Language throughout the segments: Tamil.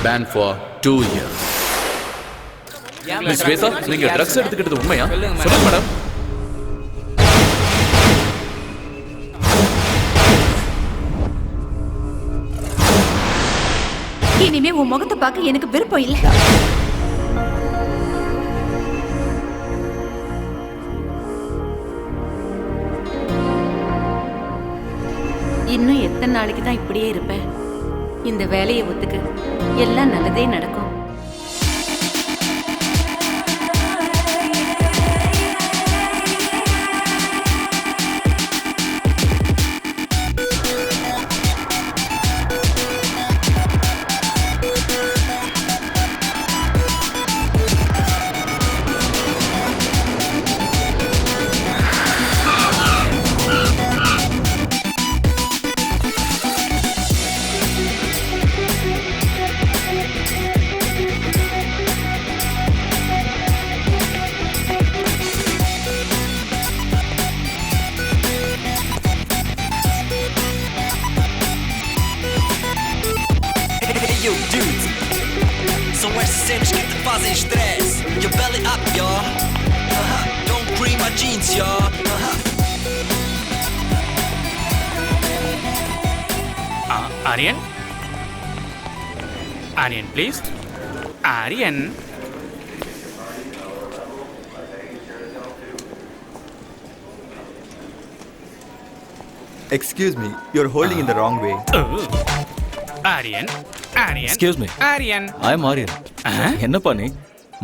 Banned for 2 years. Miss Vesa, நீங்க ட்ரக்ஸ் எடுத்துக்கிட்டது உண்மையா? சொல்லுங்க மேடம். இனிமே உன் முகத்தை பார்க்க எனக்கு விருப்பம் இல்ல. இன்னும் எத்தனை நாளைக்கு தான் இப்படியே இருப்பேன்? இந்த வேலையை ஒத்துக்கு, எல்லாம் நல்லதே நடக்கும். Yo, dudes, so where's the cinch? Get the fuzz and stress. Your belly up, y'all. Don't cream my jeans, y'all. Aryan? Aryan, please. Aryan. Excuse me, you're holding in the wrong way. Aryan. Aryan. Excuse me. Aryan. I am Aryan. என்னப்பா நீ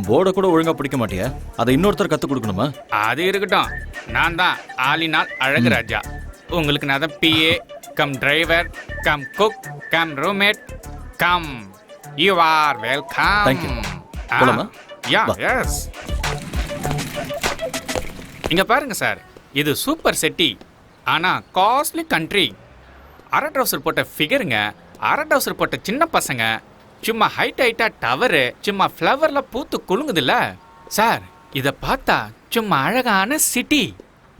போர்டை கூட ஒழுங்கா பிடிக்க மாட்டியா? அதை இன்னொருத்தர் கத்து கொடுக்கணுமா? அது இருக்கட்டும். நான் தான் ஆலினால் அழகு ராஜா. உங்களுக்கு நான் தான் PA cum driver come cook come roommate come. You are welcome. Thank you. போலாமா? யா எஸ். இங்க பாருங்க சார், இது சூப்பர் சிட்டி. ஆனா காஸ்ட்லி கண்ட்ரி. அரை ட்ரவுசர் போட்ட ஃபிகருங்க, அரை ட்ரவுசர் போட்ட சின்ன பசங்க, சும்மா ஹைட்டா டவரு, சும்மா ஃப்ளவர்ல பூத்து குலுங்குதுல்ல சார். இத பார்த்தா சும்மா அழகான சிட்டி.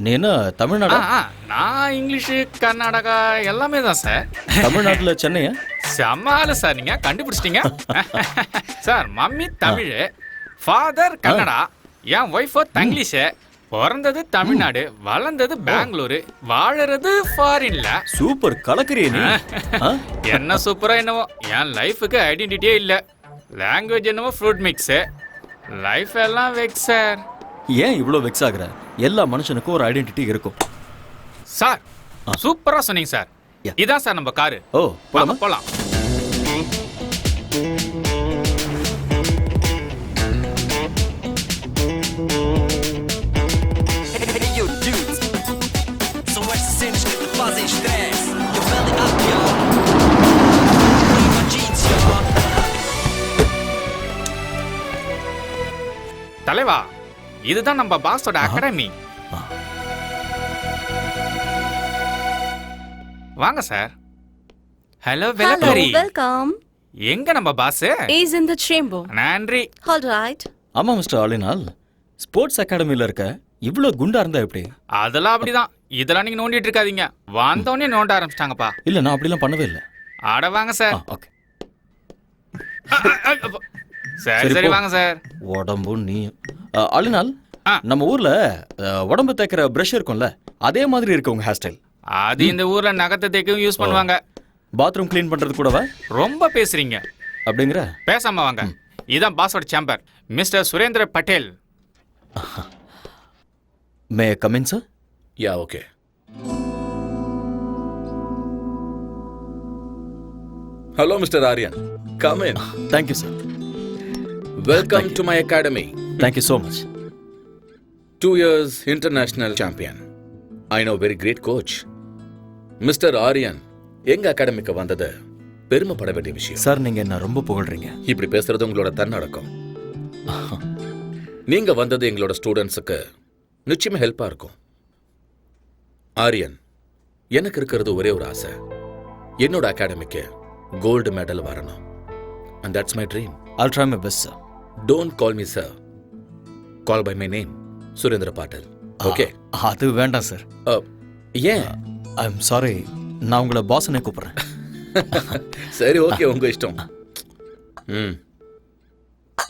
நீ என்ன தமிழ்நாடா? நான் இங்கிலீஷு கர்நாடகா எல்லாமே தான் சார். தமிழ்நாட்டுல சென்னையா? செம்மால சார், நீங்க கண்டுபிடிச்சிட்டீங்க sir. Mummy Tamil, father Kannada, என் ஒய்ஃபோ தங்கிலீஷு. பிறந்தது தமிழ்நாடு, வளர்ந்தது பெங்களூரு, வாழறது ஃபாரின்ல. சூப்பர், கலக்குறியே நீ. என்ன சூப்பரா என்னவோ, என் லைஃபுக்கு ஐடென்டிட்டியே இல்ல. லாங்குவேஜ் என்னவோ ஃப்ரூட் மிக்ஸ், லைஃப் எல்லாம் வெக்ஸ் சார். ஏன் இவ்வளோ வெக்ஸ் ஆகுற? எல்லா மனுஷனுக்கும் ஒரு ஐடென்டிட்டி இருக்கும் சார். சூப்பரா சொன்னீங்க சார். இதான் சார் நம்ம காரு. ஓ, போலாமா? போலாம். Yo, dudes, so where's the cinch? Get the fuzz and stress. Your belly up, y'all. Cream my jeans, y'all. தலைவா, இதுதான் நம்ம பாஸோட அகாடமி. வாங்க சார். ஹலோ வெலகரி. Welcome. எங்க நம்ம பாஸ்? Is in the chamber. நன்றி. All right. ஆமா மிஸ்டர் ஆலினால், ஸ்போர்ட்ஸ் அகாடமில இருக்க இவ்வளோ குண்டா இருந்தா எப்படி? அதெல்லாம் அப்படிதான். இதெல்லாம் நீங்க நோண்டிட்டு இருக்காதீங்க. வந்தோடனே நோண்ட ஆரம்பிச்சிட்டாங்கப்பா. இல்ல, நான் அப்படிலாம் பண்ணவே இல்லை. ஆட வாங்க சார். ஓகே, சரி சரி வாங்க சார். உடம்பு நீ ஆலினால், நம்ம ஊர்ல உடம்பு தேய்க்கிற பிரஷ் இருக்கும்ல, அதே மாதிரி இருக்கு உங்க ஹேர் ஸ்டைல். அது இந்த ஊர்ல நகத்தை தேய்க்கவும் யூஸ் பண்ணுவாங்க. பாத்ரூம் க்ளீன் பண்றது கூடவா? ரொம்ப பேசுறீங்க. அப்படிங்கிற? பேசாம வாங்க. இதான் பாஸோட chamber, mister Surendra Patel. May come in sir? Ya, okay. Hello mister Aryan, come in. Thank you sir. Welcome to my academy. Thank you so much. 2 years international champion. I know very great coach. Mister Aryan எங்க அகாடமிக்கு வந்தது பெருமைப்பட வேண்டிய விஷயம். சார், நீங்க என்ன ரொம்ப புகழ்றீங்க. இப்படி பேசுறது உங்களோட தன்னடக்கம். நீங்க வந்தது எங்களோட ஸ்டூடெண்ட்ஸுக்கு நிச்சயமா ஹெல்ப்பா இருக்கும். ஆரியன், எனக்கு இருக்கிறது ஒரே ஒரு ஆசை, என்னோட அகாடமிக்கு கோல்டு மெடல் வரணும். And that's my dream. I'll try my best, sir. Don't call me sir. Call by my name, Surendra bottle. Okay? அது வேண்டாம் சார். ஏன்? ஐம் சாரி, நான் உங்களை பாஸ்னே கூப்பிடுறேன். சரி, ஓகே, உங்க இஷ்டம்.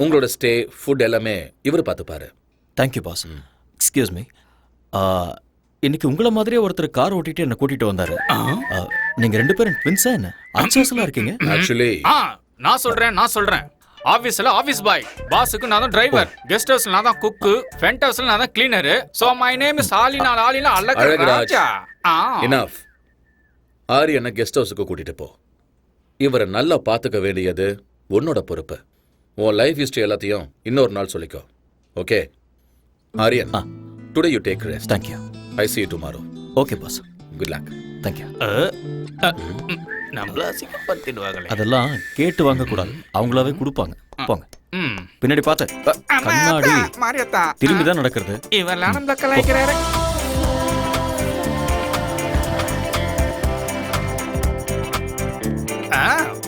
உங்களோட ஸ்டே, ஃபுட் எல்லாமே இவர் பார்த்துப்பாரு. Thank you boss. எக்ஸ்கியூஸ் மீ, இன்னைக்கு உங்களை மாதிரியே ஒருத்தர் கார் ஓட்டிட்டு என்ன கூட்டிட்டு வந்தாரு. நீங்க 2 பேரும் ட்வின்ஸா என்ன? அன்சாஸ்ல இருக்கீங்க. ஆக்சுவலி நான் சொல்றேன். ஆபீஸ்ல ஆபீஸ் பாய், பாஸுக்கு நான் தான் டிரைவர், கெஸ்ட் ஹவுஸ்ல நான் தான் குக்கு, ஃப்ரண்ட் ஹவுஸ்ல நான் தான் cleaner. So my name is Alina Azhagaraj. Enough. ஆரியனை கெஸ்ட் ஹவுஸுக்கு கூட்டிட்டு போ. இவரை நல்லா பார்த்துக்க வேண்டியது உன்னோட பொறுப்பு. உன் லைஃப் ஹிஸ்டரி எல்லாத்தையும் இன்னொரு நாள் சொல்லிக்கோ. Okay? Aryan, today you take rest. Thank you. I see you tomorrow. Okay boss. Good luck. Thank you. நம்மள சிக்கப்படுத்திடுவாங்களே. அதெல்லாம் கேட்டு வாங்க கூடாது, அவங்களாவே கொடுப்பாங்க. போங்க. பின்னாடி பார்த்து கண்ணாடி மாரியத்தா திரும்பி தான் நடக்கிறது. இவெல்லாம் நம்மள கலாய்க்கிறாரு.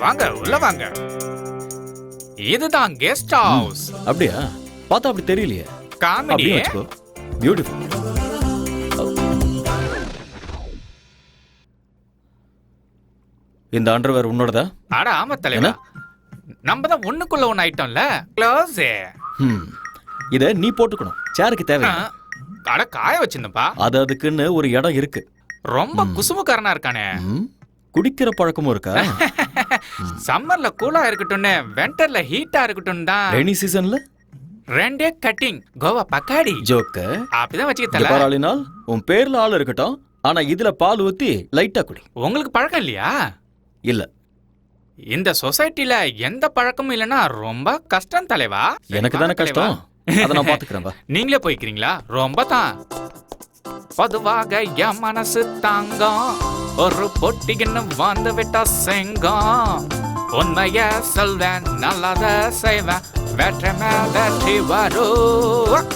வாங்க, உள்ள வாங்க. இதுதான் கெஸ்ட் ஹவுஸ். அப்படியா? பார்த்தா அப்படி தெரியலையே. காமெடி. அப்படியே வச்சுக்கோ. பியூட்டிஃபுல். இந்த அண்டர்வேர் உன்னோடதா? அட ஆமா தலைவா, நம்ம தான் ஒண்ணுக்குள்ள ஒண்ணு ஐட்டம்ல. க்ளோஸ். இத நீ போட்டுக்கணும், சேருக்கு தேவை. அட காய வச்சிருந்தப்பா. அதுக்குன்னு ஒரு இடம் இருக்கு. ரொம்ப குசுமுக்காரனா இருக்கானே. குடிக்கிற பழக்கமும் இருக்கா? சம்மர்ல கூலா இருக்கட்டும்னு, விண்டர்ல ஹீட்டா இருக்கட்டும் தான். ரெய்னி சீசன்ல 2 கட்டிங் கோவா பக்காடி ஜோக்க அப்படிதான் வச்சுக்கிட்டல. பாராளினால் உன் பேர்ல ஆள் இருக்கட்டும், ஆனா இதுல பால் ஊத்தி லைட்டா குடி. உங்களுக்கு பழக்கம் இல்லையா? இல்ல, இந்த சொசைட்டில எந்த பழக்கமும் இல்லனா ரொம்ப கஷ்டம் தலைவா. எனக்கு தானே கஷ்டம், அத நான் பாத்துக்கறேன். நீங்களே போய்க்கிறீங்களா? ரொம்ப தான். பொதுவாக என் மனசு தாங்கம், ஒரு பொட்டின்னு வந்து விட்டா செங்கம். உண்மைய சொல்வேன், நல்லத செய்வேன், வெற்றி மேல் வெற்றி வரும்.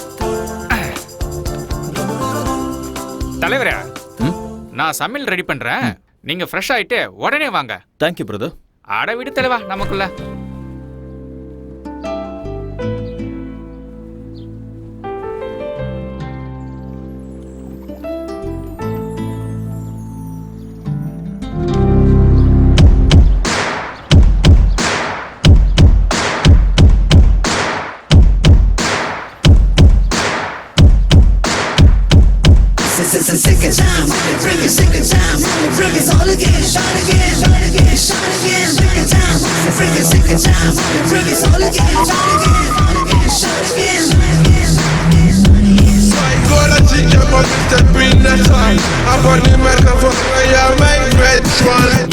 தலைவரே, நான் சமையல் ரெடி பண்றேன், நீங்க ஃப்ரெஷ் ஆயிட்டு உடனே வாங்க. Thank you brother. அட விடு தலைவா, நமக்குள்ள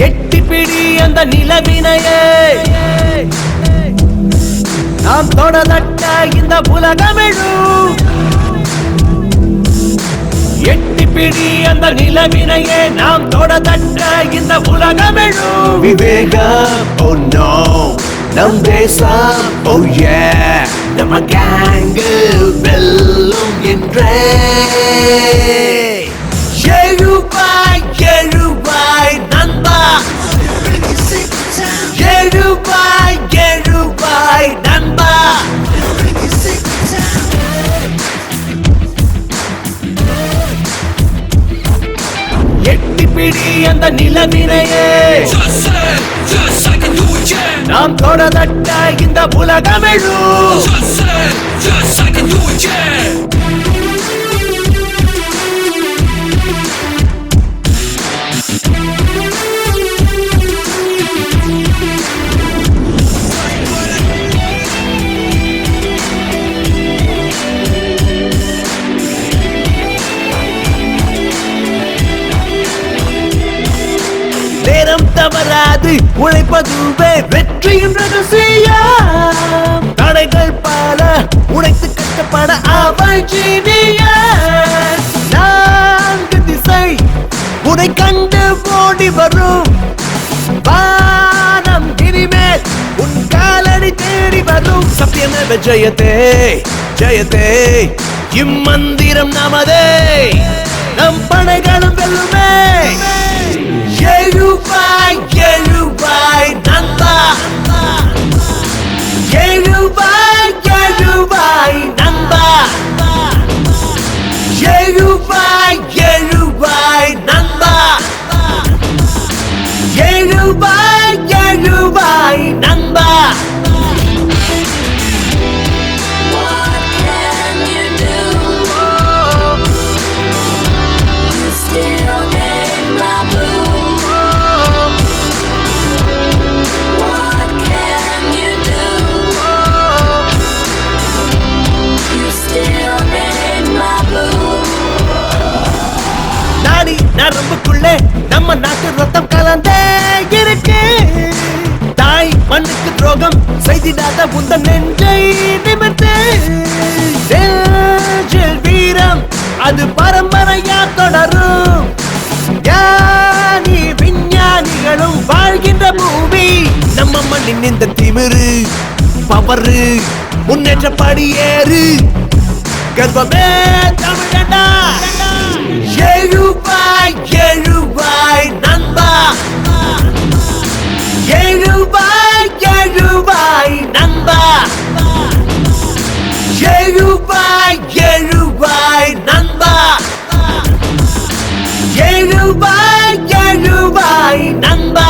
எட்டி பிடி அந்த நிலவினையே, நாம் தொடலட்ட இந்த உலகமெழும். எட்டி பிடி அந்த நிலவினையே, நாம் தொடலட்ட இந்த உலகமெழும். விவேகம், oh no, நம் தேசம், oh yeah, நம்ம கேங்கு வெல்லும் என்றே. எழுவாய் நண்பா, எழுவாய் நண்பா. எட்டி பிடி அந்த நிலவினையே, நாம் தொடலட்ட இந்த உலகமெழும். நேரம் தவறாது, உழைப்பதுவே வெற்றியின் ரகசியம். தடைகள் பல உடைத்து கட்டப்பட அவள் ஜீனியஸ். 4 திசை உனை கண்டு ஓடி வரும். வானம் இனிமேல் உன் காலடி வழி தேடி வரும் சத்தியமேவ ஜெயதே ஜெயதே இம்மந்திரம் நமதே நம் படைகளும் வெல்லுமே எழுவாய் எழுவாய் நண்பா எழுவாய் எழுவாய் நண்பா எழுவாய் எழுவாய் நண்பா எழுவாய் எழுவாய் நண்பா நாடி நரம்புக்குள்ளே நம்ம நாட்டு ரத்தம் கலந்தே இருக்கு தாய் மண்ணுக்கு துரோகம் செய்திடாத உந்த நெஞ்சை நிமிர்த்து நெஞ்சில் வீரம் அது பரம்பரையா தொடரும் ஞானி விஞ்ஞானிகளும் வாழ்கின்ற பூமி நம்ம மண்ணின் இந்த திமிரு பவரு முன்னேற்ற படியேறு கர்வமே தமிழனா எழுவாய் எழுவாய் நண்பா எழுவாய் எழுவாய் நண்பா எழுவாய் எழுவாய் நண்பா எழுவாய் எழுவாய் நண்பா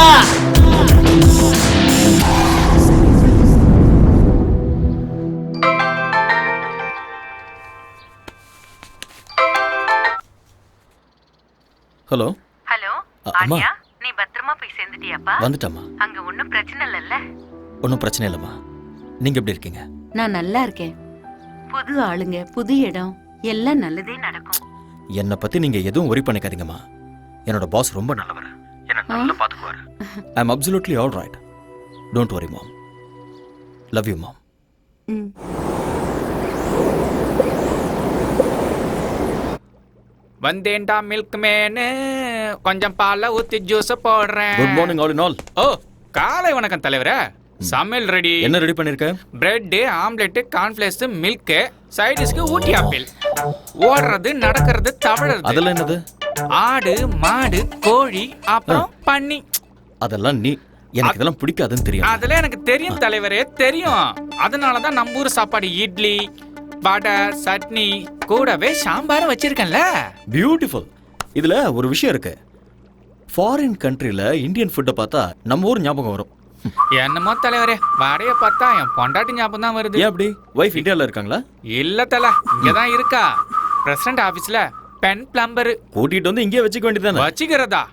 ஹலோ ஹலோ அம்மா. ஆர்யா நீ பத்திரமா போய் சேர்ந்துட்டியாப்பா வந்துட்டம்மா. அங்க ஒண்ணும் பிரச்சனை இல்லல்ல? ஒன்றும் பிரச்சனை இல்லைம்மா. நீங்க எப்படி இருக்கீங்க? நான் நல்லா இருக்கேன். புது ஆளுங்க, புது இடம், எல்லாம் நல்லதே நடக்கும். என்னை பத்தி நீங்க எதுவும் worry பண்ணிக்காதீங்கம்மா. என்னோட பாஸ் ரொம்ப நல்லவர். என்ன நல்லா பாத்துக்குவாரு. I am absolutely all right. Don't worry mom. Love you மாம். ம். வந்தேன்டா மில்க் மேனு, கொஞ்சம் பாலை ஊத்தி ஜூஸ் போடுறேன். Good morning all in all. Oh, காலை வணக்கம் தலைவரே. சமையல் ரெடி. என்ன ரெடி பண்ணிருக்க? பிரெட், ஆம்லெட், கார்ன்ஃபிளேக்ஸ், மில்க், சைடிஷ்க்கு ஊட்டி ஆப்பிள். ஓடுறது, நடக்கிறது, தவழறது. அதெல்லாம் என்னது? ஆடு, மாடு, கோழி, அப்புறம் பன்னி. அதெல்லாம் நீ எனக்கு இதெல்லாம் பிடிக்காதுன்னு தெரியும். அதெல்லாம் எனக்கு தெரியும் தலைவரே, தெரியும். அதனாலதான் நம்ம ஊர் சாப்பாடு இட்லி, வடை, சட்னி, கூடவே சாம்பாரும் வச்சிருக்கேன்ல. பியூட்டிஃபுல். இதுல ஒரு விஷயம் இருக்கு. ஃபாரின் கண்ட்ரில இந்தியன் ஃபுட்டை பார்த்தா நம்ம ஊர் ஞாபகம் வரும். என்னமோ தலைவரே, வடைய பார்த்தா என் பொண்டாட்டி ஞாபகம் தான் வருது. ஏன் அப்படி? வைஃப் இந்தியால இருக்காங்களா? இல்ல தல, இங்கதான் இருக்கா. பிரசிடண்ட் ஆபீஸ்ல பென் பிளம்பர். கூட்டிட்டு வந்து இங்கே வச்சுக்க வேண்டியதானே? வச்சுக்கிறதா?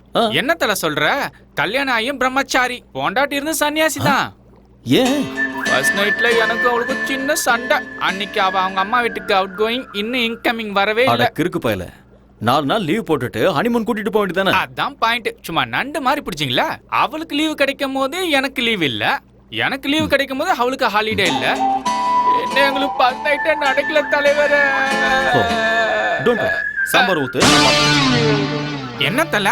என்ன தல சொல்ற? கல்யாணம் ஆகியும் பிரம்மச்சாரி, பொண்டாட்டி இருந்து சன்னியாசி தான். ஏன்? ஃபர்ஸ்ட் நைட்ல எனக்கு அவளுக்கு சின்ன சண்டை. அன்னைக்கு அவ அவங்க அம்மா வீட்டுக்கு அவுட் கோயிங், இன்னும் இன்கமிங் வரவே இல்ல. கிறுக்கு பயல, 4 நாள் லீவ் போட்டுட்டு ஹனிமூன் கூட்டிட்டு போக வேண்டியதானே? அதான் பாயிண்ட். சும்மா நண்டு மாதிரி பிடிச்சிங்களா? அவளுக்கு லீவு கிடைக்கும் போது எனக்கு லீவ் இல்ல, எனக்கு லீவு கிடைக்கும் போது அவளுக்கு ஹாலிடே இல்ல. என்ன எங்களுக்கு ஃபர்ஸ்ட் நைட்டே நடக்கல தலைவரே. Don't worry. சாம்பார் ஊத்து. என்ன தல,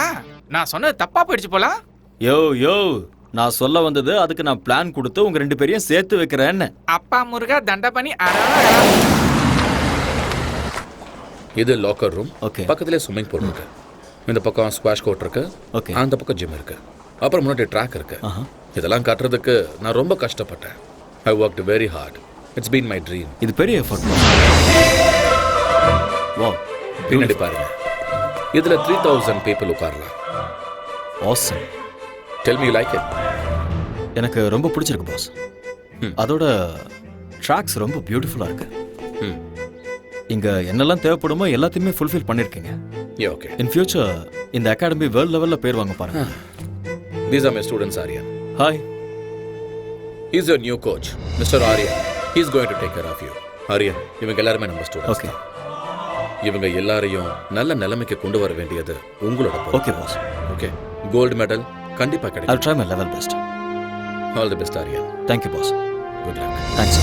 நான் சொன்னது தப்பா போயிடுச்சு போல. யோ யோ, நான் சொல்ல வந்தது அதுக்கு நான் பிளான் கொடுத்து உங்க 2 பேரையும் சேர்த்து வைக்கிறேன்னு. அப்பா முருகா தண்டபனி. இது லாக்கர் ரூம். Okay. பக்கத்துலேயே ஸ்விம்மிங் பூல் இருக்கு. இந்த பக்கம் ஸ்குவாஷ் கோர்ட் இருக்கு. Okay. அந்த பக்கம் ஜிம் இருக்கு. அப்புறம் முன்னாடி ட்ராக் இருக்கு. இதெல்லாம் கட்டுறதுக்கு நான் ரொம்ப கஷ்டப்பட்டேன். ஐ worked very hard. It's been my dream. இது பெரிய எஃபர்ட். வாவ், பின்னாடி பாருங்க. இதுல 3000 பீப்புள் உட்காரலாம். Awesome. Tell me you like it? எனக்கு ரொம்ப பிடிச்சிருக்கு பாஸ். அதோட ட்ராக்ஸ் ரொம்ப பியூட்டிஃபுல்லா இருக்கு. இங்க என்னெல்லாம் தேவைப்படுமோ எல்லாத்தையுமே ஃபுல்ஃபில் பண்ணிருக்கீங்க. Yeah, okay. இன் ஃபியூச்சர் இந்த அகாடமி வேர்ல்ட் லெவல்ல பேர் வாங்க பாருங்க. These are my students, Aryan. Hi. He's your new coach, Mr. Aryan. He's going to take care of you. Aryan, இவங்க எல்லாருமே நம்ம ஸ்டூடண்ட்ஸ். ஓகே. இவங்க எல்லாரையும் நல்ல நிலைமைக்கு கொண்டு வர வேண்டியது உங்களோட பொறுப்பு. Okay boss. Okay. Gold medal கண்டிப்பா I'll கிடைக்கும். try my level best. All the best, Aryan. Thank you boss. Good luck. Thanks.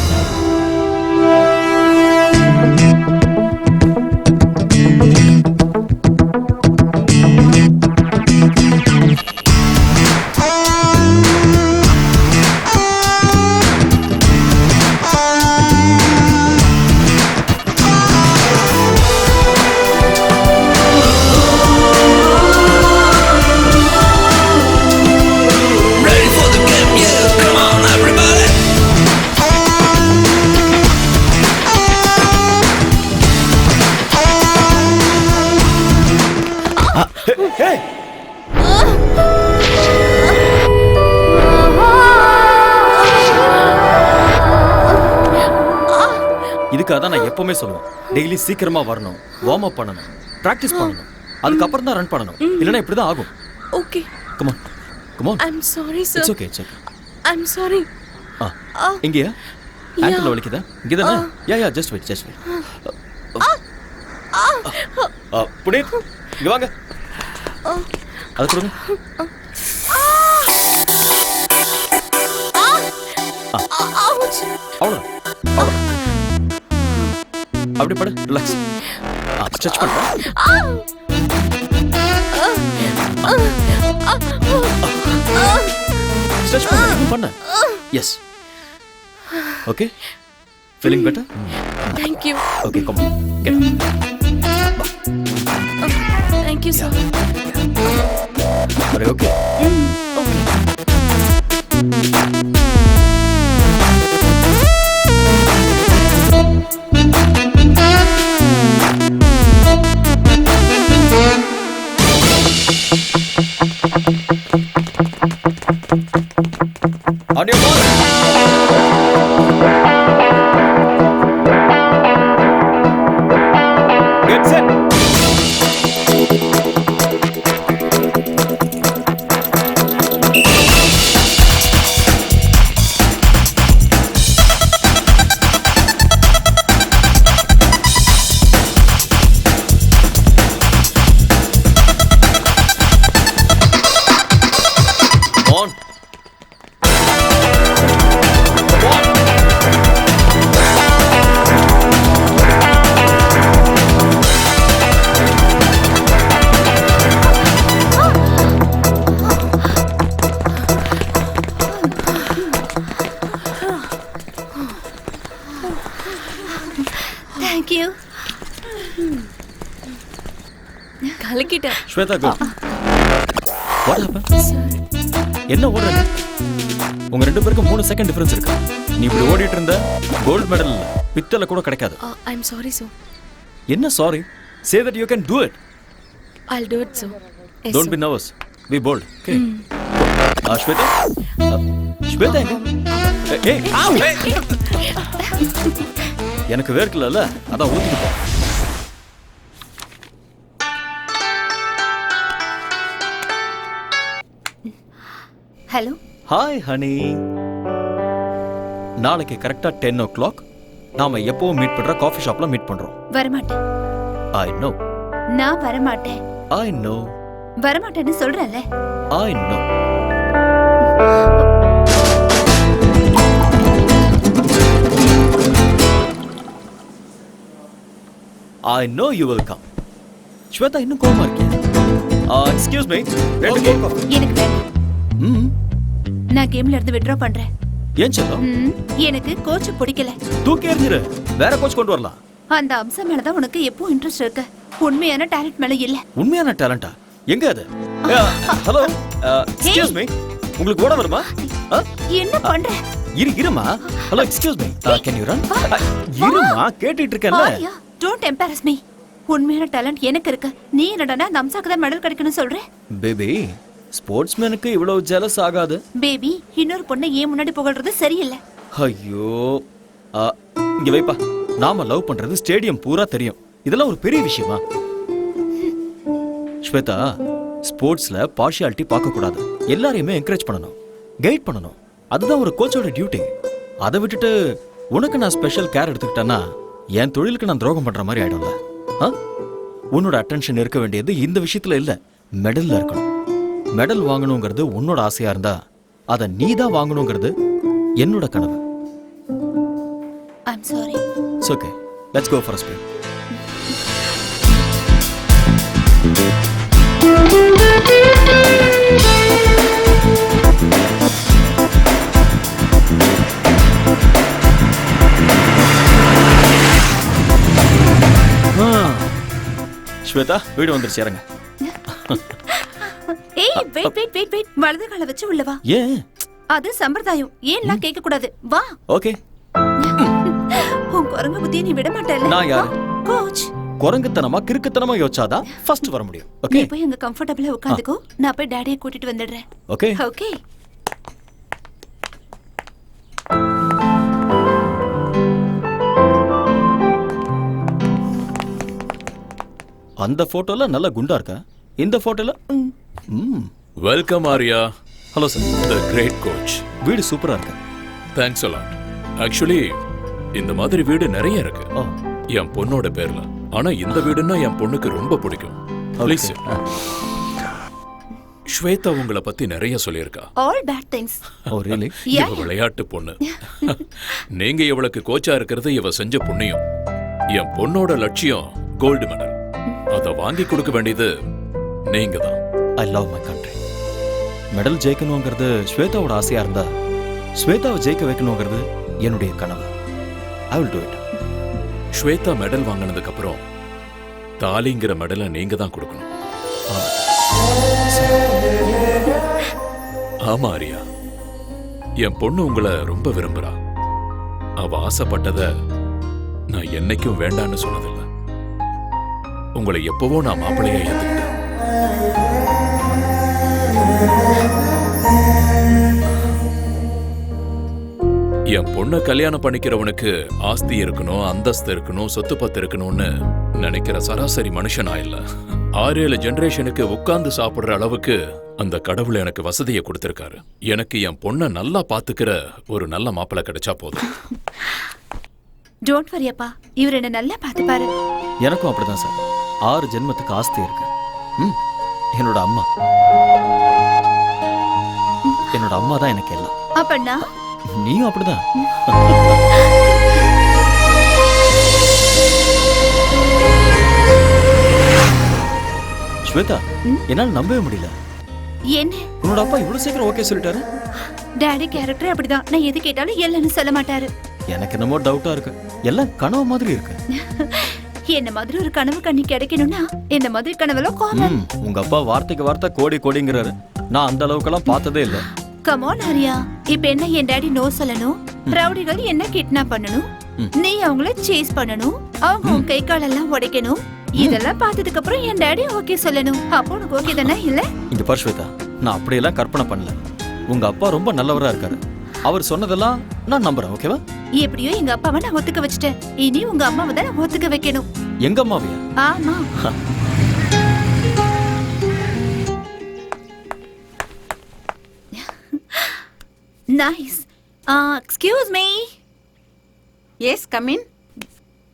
உனக்கு அதான் நான் எப்பவுமே சொல்லுவேன், டெய்லி சீக்கிரமா வரணும், வார்ம் அப் பண்ணணும், பிராக்டிஸ் பண்ணணும், அதுக்கப்புறம் தான் ரன் பண்ணணும், இல்லைன்னா இப்படிதான் ஆகும். Okay. Come on, come on. I'm sorry, sir. It's okay, it's okay. I'm sorry. இங்கயா? ஆங்கிள் வலிக்குதா? இங்கதானே? யா just wait. புனீத், இங்க வாங்க. அது கொடுங்க. Ouch. அவ்வளோதான். அப்படி படு, ரிலாக்ஸ். ஸ்ட்ரெச் பண்ணு. ஸ்ட்ரெச் பண்ணு. Yes. Okay. Feeling better? Thank you. Okay, come on. Get up. Thank you, sir. Are you okay? Okay. On your ball. Get set. On. Thank you. கலக்கிட்டேன். Shweta, go. What happened? என்ன ஓடுற நீ? உங்க ரெண்டு பேருக்கும் 3 செகண்ட் டிஃபரன்ஸ் இருக்கு. நீ இப்படி ஓடிட்டு இருந்த கோல்ட் மெடல் பித்தளை கூட கிடைக்காது. I'm sorry, sir. என்ன sorry? Say that you can do it. I'll do it, sir. Yes, Don't sir. be nervous. Be bold. Okay. Shweta? Shweta எங்க? Hey, hey. எனக்கு வேர்க்கலல்ல, அதான் ஊத்திட்டு போ. ஹலோ. Hi honey. நாளைக்கு கரெக்டா 10 o'clock நாம எப்பவும் மீட் பண்ற காஃபி ஷாப்ல மீட் பண்றோம். வரமாட்டேன். I know. நான் வரமாட்டேன். I know. வரமாட்டேன்னு சொல்றேன்ல. I know. I know you will come. Shweta இன்னும் கோவமா இருக்கியா? Excuse me. ரெண்டு கோல்ட் காஃபி. எனக்கு வேண்டாம். நான் கேம்ல இருந்து வித்ட்ரா பண்றேன். ஏன் செல்லம்? எனக்கு கோச் பிடிக்கல. தூக்கி எறிஞ்சிரு. வேற கோச் கொண்டு வரலாம். அந்த அம்சம் மேல தான் உனக்கு எப்போ இன்ட்ரெஸ்ட் இருக்கு. உண்மையான டாலன்ட் மேல இல்ல. உண்மையான டாலண்டா? எங்க அது? ஹலோ. Excuse me. உங்களுக்கு ஓட வருமா? என்ன பண்ற? இருமா. Hello, excuse me. Can you run? இருமா, கேட்டிட்டு இருக்கேன்ல. Don't embarrass me. உண்மையான டாலன்ட் எனக்கு இருக்கு. நீ என்னடா அந்த அம்சாக்கு தான் மெடல் கிடைக்கணும் சொல்ற? பேபி, ஸ்போர்ட்ஸ்மேனுக்கு இவ்வளவு ஜெலஸ் ஆகாது. பேபி, இன்னொரு பொண்ணை ஏன் முன்னாடி புகழ்றது சரியில்லை. ஐயோ, இங்க வைப்பா. நாம லவ் பண்றது ஸ்டேடியம் பூரா தெரியும். இதெல்லாம் ஒரு பெரிய விஷயமா? ஸ்வேதா, ஸ்போர்ட்ஸ்ல பார்ஷியாலிட்டி பார்க்க கூடாது. எல்லாரையுமே என்கரேஜ் பண்ணணும், கைட் பண்ணணும். அதுதான் ஒரு கோச்சோட டியூட்டி. அதை விட்டுட்டு உனக்கு நான் ஸ்பெஷல் கேர் எடுத்துக்கிட்டேன்னா என் தொழிலுக்கு நான் துரோகம் பண்ற மாதிரி ஆயிடும்ல. உன்னோட அட்டென்ஷன் இருக்க வேண்டியது இந்த விஷயத்துல இல்ல, மெடல்ல இருக்கணும். மெடல் வாங்கணுங்கிறது உன்னோட ஆசையா இருந்தா அதை நீ தான் வாங்கணுங்கிறது என்னோட கனவு. I'm sorry. It's okay. Let's go for a spin. Shweta, வீடு வந்துருச்சு, இறங்க. ஏய், வெயிட். வலது காலை வச்சு உள்ள வா. ஏன்? அது சம்பிரதாயம். ஏன்லாம் கேட்க கூடாது. வா. ஓகே. உன் குரங்கு புத்தியை நீ விட மாட்டேல. நான் யாரு? கோச். குரங்குத்தனமா கிறுக்குத்தனமா யோசிச்சாதான் ஃபர்ஸ்ட் வர முடியும். நீ ஓகே. போய் அங்க கம்ஃபர்ட்டபிளா உட்கார்ந்துக்கோ. நான் போய் டாடியை கூட்டிட்டு வந்துடுறேன். ஓகே. ஓகே. அந்த போட்டோல நல்ல குண்டா இருக்கா, இந்த போட்டோல welcome Arya. Hello sir. The great coach. வீடு சூப்பரா இருக்கு. Thanks a lot. ஆக்சுவலி இந்த மாதிரி வீடு நிறைய இருக்கு ஓ, என் பொண்ணோட பேர்ல. ஆனா இந்த வீடுன்னா என் பொண்ணுக்கு ரொம்ப பிடிக்கும். ப்ளீஸ். ஸ்வேதா உங்களை பத்தி நிறைய சொல்லியிருக்கா. All bad things. ஓ ரியலி? இவ விளையாட்டு பொண்ணு. நீங்க இவளுக்கு கோச்சா இருக்கிறது இவ செஞ்ச புண்ணியம். என் பொண்ணோட லட்சியம் கோல்டு மெடல். அத வாங்கி கொடுக்க வேண்டியது நீங்க தான். I love my country. Medal ஜெயிக்கணுங்கிறது ஸ்வேதாவோட ஆசையா இருந்தா, ஸ்வேதாவை ஜெயிக்க வைக்கணுங்கிறது என்னுடைய கனவு. I will do it. Shweta medal வாங்கினதுக்கு அப்புறம் தாலிங்கிற மெடலை நீங்க தான் கொடுக்கணும். ஆமா ஆரியா, என் பொண்ணு உங்களை ரொம்ப விரும்புறா. அவ ஆசைப்பட்டத நான் என்னைக்கும் வேண்டான்னு சொன்னதில்லை. உங்களை எப்பவோ நான் மாப்பிள்ளையா ஏத்துக்கிட்டேன். என் பொண்ணை கல்யாணம் பண்ணிக்கிறவனுக்கு ஆஸ்தி இருக்கணும், அந்தஸ்து இருக்கணும், சொத்து பத்து இருக்கணும்னு நினைக்கிற சராசரி மனுஷனா இல்ல. 6-7 ஜெனரேஷனுக்கு உட்கார்ந்து சாப்பிடுற அளவுக்கு அந்த கடவுள் எனக்கு வசதியை கொடுத்திருக்காரு. எனக்கு என் பொண்ணை நல்லா பாத்துக்கிற ஒரு நல்ல மாப்பிள்ளை கிடைச்சா போதும். டோன்ட் வரி அப்பா, இவர் என்ன நல்லா பார்த்துப்பாரு. எனக்கும் அப்படிதான் சார். 6 ஜென்மத்துக்கு ஆஸ்தி இருக்கு. என்னோட அம்மா, என்னோட அம்மா தான் எனக்கு எல்லாம். அப்பண்ணா நீயும் அப்படிதான். ஸ்வேதா, என்னால நம்பவே முடியல. என்ன உன்னோட அப்பா இவ்வளவு சீக்கிரம் ஓகே சொல்லிட்டாரு? டாடி கேரக்டர் அப்படிதான். நான் எது கேட்டாலும் இல்லைன்னு சொல்ல மாட்டாரு. எனக்கு என்னமோ டவுட்டா இருக்கு. எல்லாம் கனவு மாதிரி இருக்கு. என்ன மாதிரி ஒரு கனவு கண்ணி கிடைக்கணும்னா இந்த மாதிரி கனவெல்லாம் காமன். உங்க அப்பா வார்த்தைக்கு வார்த்தை கோடி கோடிங்கிறாரு. நான் அந்த அளவுக்கெல்லாம் பார்த்ததே இல்ல. கம் ஆன் ஆரியா, இப்ப என்ன என் டாடி நோ சொல்லணும், ரவுடிகள் என்ன கிட்னாப் பண்ணணும், நீ அவங்கள சேஸ் பண்ணணும், அவங்க உன் கை காலெல்லாம் உடைக்கணும். இதெல்லாம் பார்த்ததுக்கு அப்புறம் என் டாடி ஓகே சொல்லணும். அப்போ உனக்கு ஓகே தானே? இல்ல இங்க பாரு ஸ்வேதா, நான் அப்படியெல்லாம் கற்பனை பண்ணல. உங்க அப்பா ரொம்ப நல்லவரா இருக்காரு. அவர் சொன்னதெல்லாம் நான் நம்புறேன். ஓகேவா? எப்படியோ எங்க அப்பாவை நான் ஒத்துக்க வச்சுட்டேன். இனி உங்க அம்மாவை தான் நான் ஒத்துக்க வைக்கணும். எங்க அம்மாவையா? ஆமா. Nice. Excuse me. Yes come in.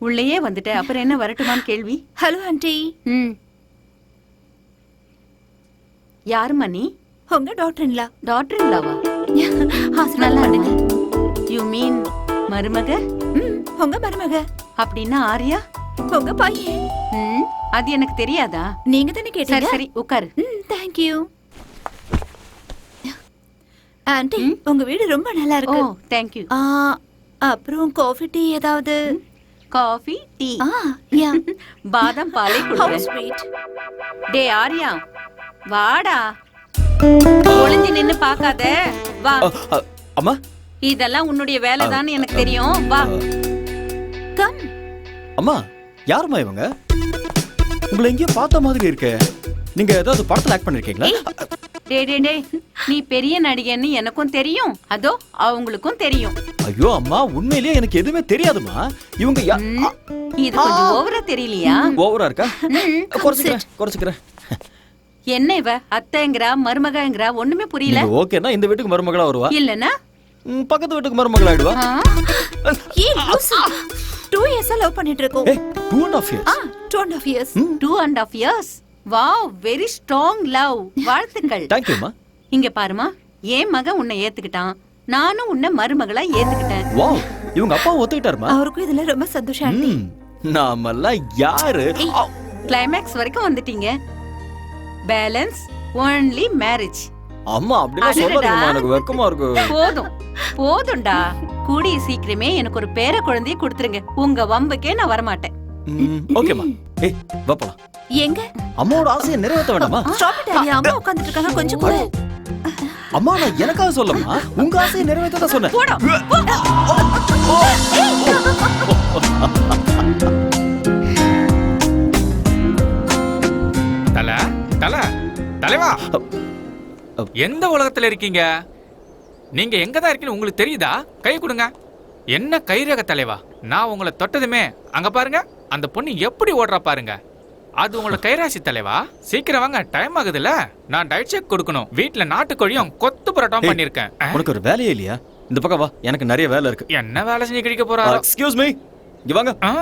உள்ளேயே வந்துட்ட, அப்புறம் என்ன வரட்டுமான்னு கேள்வி? Hello aunty. யாருமா நீ? உங்க டாக்டர்ங்களா? டாக்டர் இல்லாவா? நல்லா இருக்கு. யூ மீன் மருமக? உங்க மருமக. அப்படின்னா ஆரியா உங்க பையன். அது எனக்கு தெரியாதா? நீங்க தானே கேட்டீங்க. சரி உட்காரு. Thank you. ஆண்டி, உங்க வீடு ரொம்ப நல்லா இருக்கு. Oh thank you. அப்புறம் காஃபி டீ ஏதாவது? Coffee tea? யா. பாதாம் பாலே How குடிக்கிறேன். sweet. டே ஆரியா வாடா. ஒளிஞ்சு நின்னு பார்க்காத, வா. அம்மா, இதெல்லாம் உன்னுடைய வேலைதான்னு எனக்கு தெரியும், வா. கம். அம்மா, யாரும்மா இவங்க? உங்களை எங்கேயோ பார்த்த மாதிரி இருக்கே. நீங்க ஏதாவது படத்துல ஆக்ட் பண்ணிருக்கீங்களா? டே டே டே, நீ பெரிய நடிகன்னு எனக்கும் தெரியும், அதோ அவங்களுக்கும் தெரியும். ஐயோ அம்மா, உண்மையிலேயே எனக்கு எதுவுமே தெரியாதுமா. இவங்க இது கொஞ்சம் ஓவரா தெரியலையா? ஓவரா இருக்கா? குறைச்சுக்கிறேன். என்ன இவ அத்தைங்கறா மருமகங்கறா ஒண்ணுமே புரியல. ஓகேனா இந்த வீட்டுக்கு மருமகளா வருவா, இல்லனா பக்கத்து வீட்டுக்கு மருமகளா ஆயிடுவா. ஏய் லூசு. 2 years லவ் பண்ணிட்டு இருக்கோம். 2.5 years. 2.5 years. 2.5 years. Wow, very strong love. வாழ்த்துக்கள். Thank you மா. இங்க பாருமா, என் மகன் உன்னை ஏத்துக்கிட்டான், நானும் உன்னை மருமகளா ஏத்துக்கிட்டேன். வாவ், இவங்க அப்பா ஒத்துக்கிட்டாருமா? அவருக்கும் இதுல ரொம்ப சந்தோஷம் ஆண்டி. நாமெல்லாம் யாரு? கிளைமேக்ஸ் வரைக்கும் வந்துட்டீங்க. Balance only marriage. அம்மா அப்படிலாம் சொல்லாதீங்கம்மா, எனக்கு வெக்கமா இருக்கு. போதும்டா. கூடிய சீக்கிரமே எனக்கு ஒரு பேர குழந்தையை கொடுத்துருங்க. உங்க வம்புக்கே நான் வர மாட்டேன். ஓகேமா. ஏய் வா போலாம். எங்க? அம்மாவோட ஆசையை நிறைவேற்ற வேண்டாமா? ஸ்டாப் இட் ஆரியா, அம்மா உட்கார்ந்துட்டு இருக்காங்க, கொஞ்சம் கூட. அம்மா நான் எனக்காக சொல்லமா, உங்க ஆசையை நிறைவேற்ற தான் சொன்னேன். போடா. தலைவா, எந்த உலகத்துல இருக்கீங்க? நீங்க எங்க தான் இருக்கீங்க உங்களுக்கு தெரியுதா? கை கொடுங்க. என்ன கைரக தலைவா, நான் உங்களை தொட்டதுமே அங்க பாருங்க, அந்த பொண்ணு எப்படி ஓடுறா பாருங்க. அது உங்களோட கைராசி தலைவா. சீக்கிரம் வாங்க, டைம் ஆகுதுல்ல. நான் டயட் செக் கொடுக்கணும். வீட்ல நாட்டுக்கோழியும் கொத்து பரோட்டாவும் பண்ணிருக்கேன். உனக்கு ஒரு வேலையே இல்லையா? இந்த பக்கம் வா, எனக்கு நிறைய வேலை இருக்கு. என்ன வேலை செஞ்சு கிடைக்க போறாரோ? எக்ஸ்கியூஸ் மீ, இங்க வாங்க. ஆ.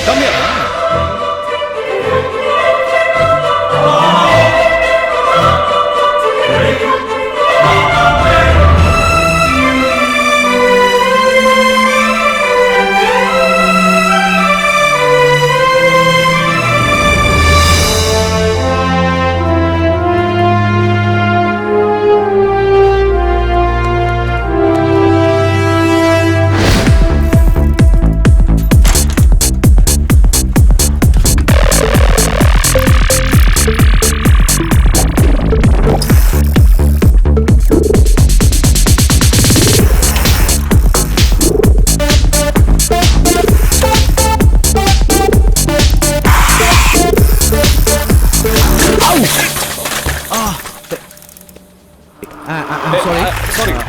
Come here.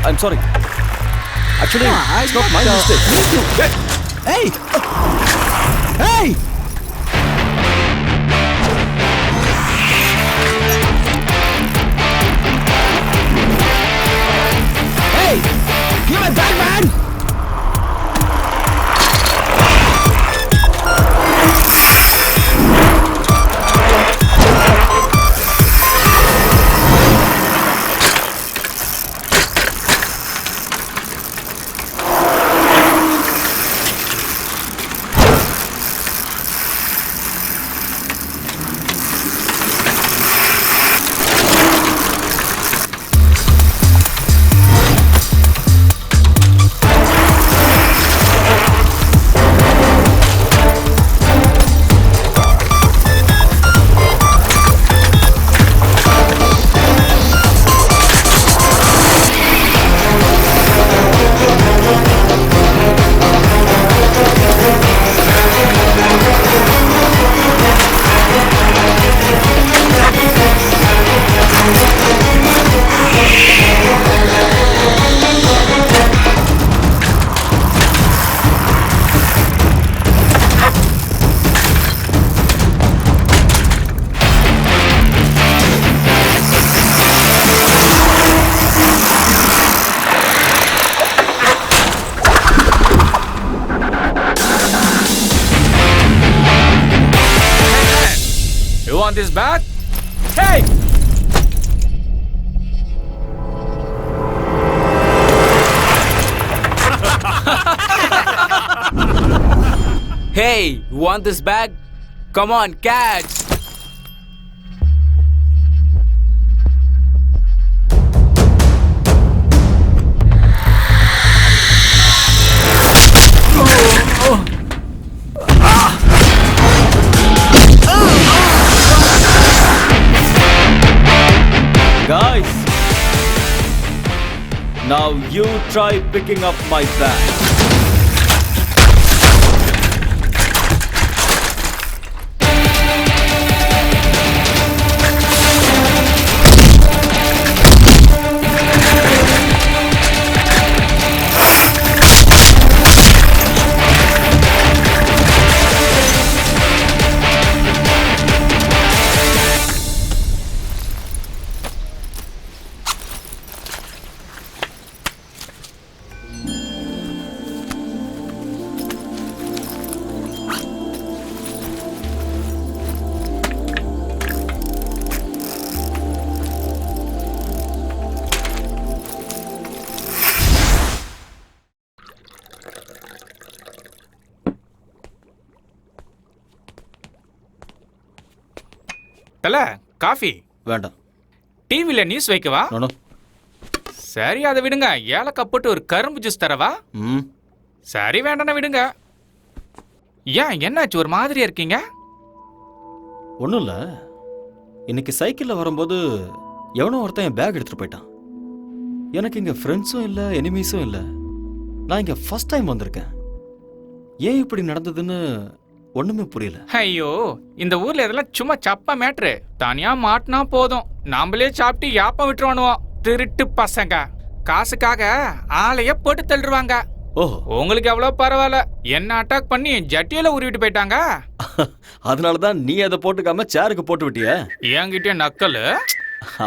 I'm sorry. Actually, it's not my mistake. Hey! Hey! Hey! Give me back, man! You want this back? Hey! Hey, you want this bag? Come on, catch! Guys, now you try picking up my bag. தல, காஃபி வேண்டாம். டிவில நியூஸ் வைக்கவா? நோ. சரி, அதை விடுங்க. ஏலக்காய் போட்டு ஒரு கரும்பு ஜூஸ் தரவா? சரி, வேண்டாம் விடுங்க. ஏன், என்னாச்சு, ஒரு மாதிரியா இருக்கீங்க? ஒன்றும் இல்லை. இன்னைக்கு சைக்கிளில் வரும்போது எவனோ ஒருத்தன் என் பேக் எடுத்துகிட்டு போயிட்டான். எனக்கு இங்கே ஃப்ரெண்ட்ஸும் இல்லை, எனிமீஸும் இல்லை. நான் இங்கே ஃபர்ஸ்ட் டைம் வந்திருக்கேன். ஏன் இப்படி நடந்ததுன்னு ஒண்ணுமே புரியல. ஐயோ, இந்த ஊர்ல இதெல்லாம் சும்மா சப்ப மேட்ரு. தனியா மாட்டினா போதும், நாமளே சாப்பிட்டு யாப்பம் விட்டுருவானுவோம். திருட்டு பசங்க காசுக்காக ஆளைய போட்டு தள்ளுவாங்க. ஓஹோ. உங்களுக்கு எவ்வளவு பரவாயில்ல, என்ன அட்டாக் பண்ணி ஜட்டியில உருவிட்டு போயிட்டாங்க. அதனாலதான் நீ அதை போட்டுக்காம சேருக்கு போட்டு விட்டிய. என்கிட்ட நக்கல்.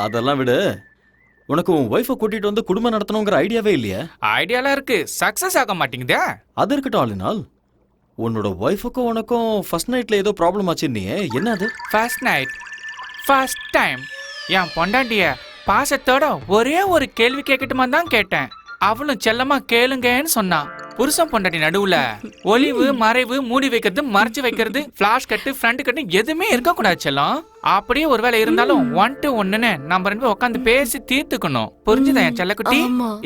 அதெல்லாம் விடு. உனக்கு உன் ஒய்ஃபை கூட்டிட்டு வந்து குடும்பம் நடத்தணுங்கிற ஐடியாவே இல்லையா? ஐடியாலாம் இருக்கு, சக்சஸ் ஆக மாட்டேங்குதே. அது இருக்கட்டும் ஆளுநாள். உன்னோட ஒய்ஃபுக்கும் உனக்கும் ஃபர்ஸ்ட் நைட்ல ஏதோ ப்ராப்ளம் ஆச்சுன்னியே, என்ன அது? ஃபர்ஸ்ட் நைட், ஃபர்ஸ்ட் டைம் என் பொண்டாட்டிய பாசத்தோட ஒரே ஒரு கேள்வி கேட்கட்டுமா தான் கேட்டேன். அவளும் செல்லமா கேளுங்கன்னு சொன்னான். புருஷன் பொண்டாட்டி நடுவுல ஒளிவு மறைவு, மூடி வைக்கிறது, மறைச்சு வைக்கிறது, பிளாஷ் கட்டு, ஃப்ரண்ட் கட்டு எதுவுமே இருக்க கூடாது செல்லம். அப்படியே ஒருவேளை இருந்தாலும் 1 to 1ன்னு நம்ம 2 பேரும் உட்காந்து பேசி தீர்த்துக்கணும். புரிஞ்சுதா என் செல்லக்குட்டி?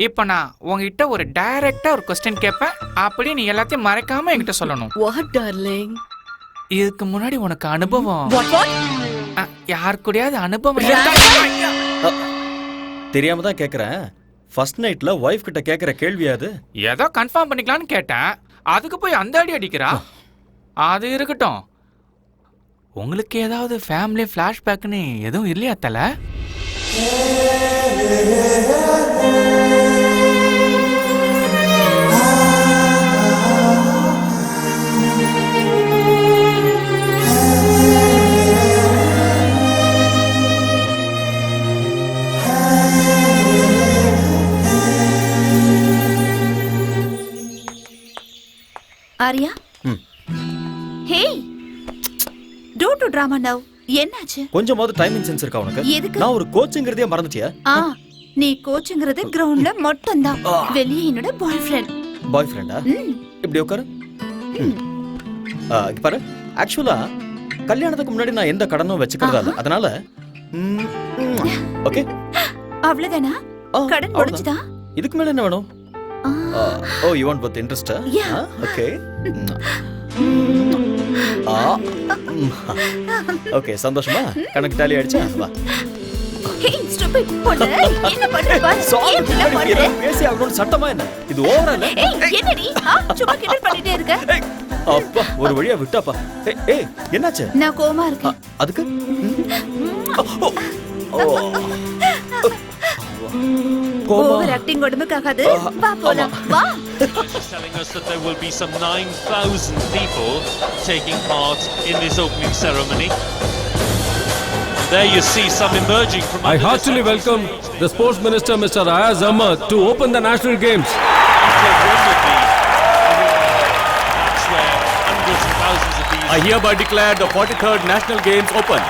இப்ப நான் உங்ககிட்ட ஒரு டைரக்டா ஒரு கொஸ்டின் கேட்பேன், அப்படியே நீ எல்லாத்தையும் மறைக்காம என்கிட்ட சொல்லணும். இதுக்கு முன்னாடி உனக்கு அனுபவம் யார் கூடயாவது அனுபவம் தெரியாம தான் கேக்குறேன். ஃபர்ஸ்ட் நைட்ல ஒய்ஃப் கிட்ட கேக்குற கேள்வி அது? ஏதோ கன்ஃபார்ம் பண்ணிக்கலாம்னு கேட்டேன், அதுக்கு போய் அந்த அடி அடிக்கிறா. அது இருக்கட்டும், உங்களுக்கு ஏதாவது ஃபேமிலி ஃபிளாஷ்பேக்னு எதுவும் இல்லையா தல? Arya, hey, don't do drama now. என்னாச்சு? கொஞ்சமாவது டைமிங் சென்ஸ் இருக்கா உனக்கு? எதுக்கு? நான் ஒரு கோச்சுங்கிறதே மறந்துட்டியா? நீ கோச்சுங்கிறது கிரவுண்ட்ல மட்டும் தான், வெளியே என்னோட பாய் ஃப்ரெண்ட். பாய் ஃப்ரெண்டா? இப்படி உட்காரு. இங்க பாரு, ஆக்சுவலா கல்யாணத்துக்கு முன்னாடி நான் எந்த கடனும் வச்சுக்கிறதா இல்ல, அதனால ஓகே அவ்வளவுதானா? கடன் முடிஞ்சுதா? இதுக்கு மேல என்ன வேணும்? Oh, you want both interest? Yeah. Okay. Okay, சந்தோஷமா? கணக்கு டாலி ஆயிடுச்சா? வா. Hey, stupid பொண்ணு, என்ன பண்ற பாரு? ஏன் பண்ற? பேசி அவனோட சட்டமா என்ன? இது ஓவரா இல்ல? ஏய், என்னடி? சும்மா கிண்டல் பண்ணிட்டே இருக்க? அப்பா, ஒரு வழியா விட்டாப்பா. ஏய், என்னாச்சு? நான் கோவமா இருக்கேன். அதுக்கு? ஓவர் ஆக்டிங் உடம்புக்காகாது. வா போலாம். வா. Telling us that there will be some 9,000 people taking part in this opening ceremony. There you see some emerging from. I heartily welcome the Sports Minister, Mr. Ayaz Ahmad, to open the National Games. That's where hundreds and thousands of these. I hereby declare the 43rd National Games open.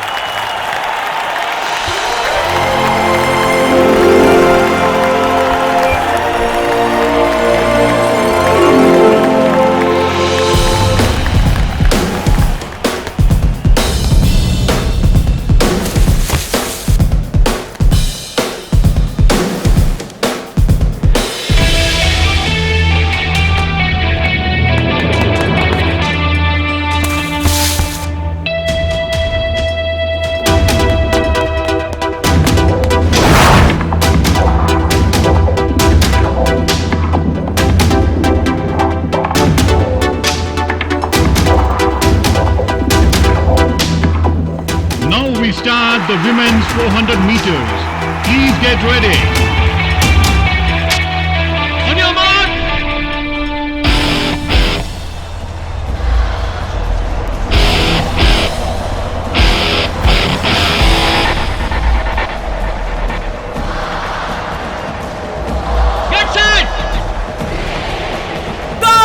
Start the women's 400 meters. Please get ready. On your mark. Get set. Go.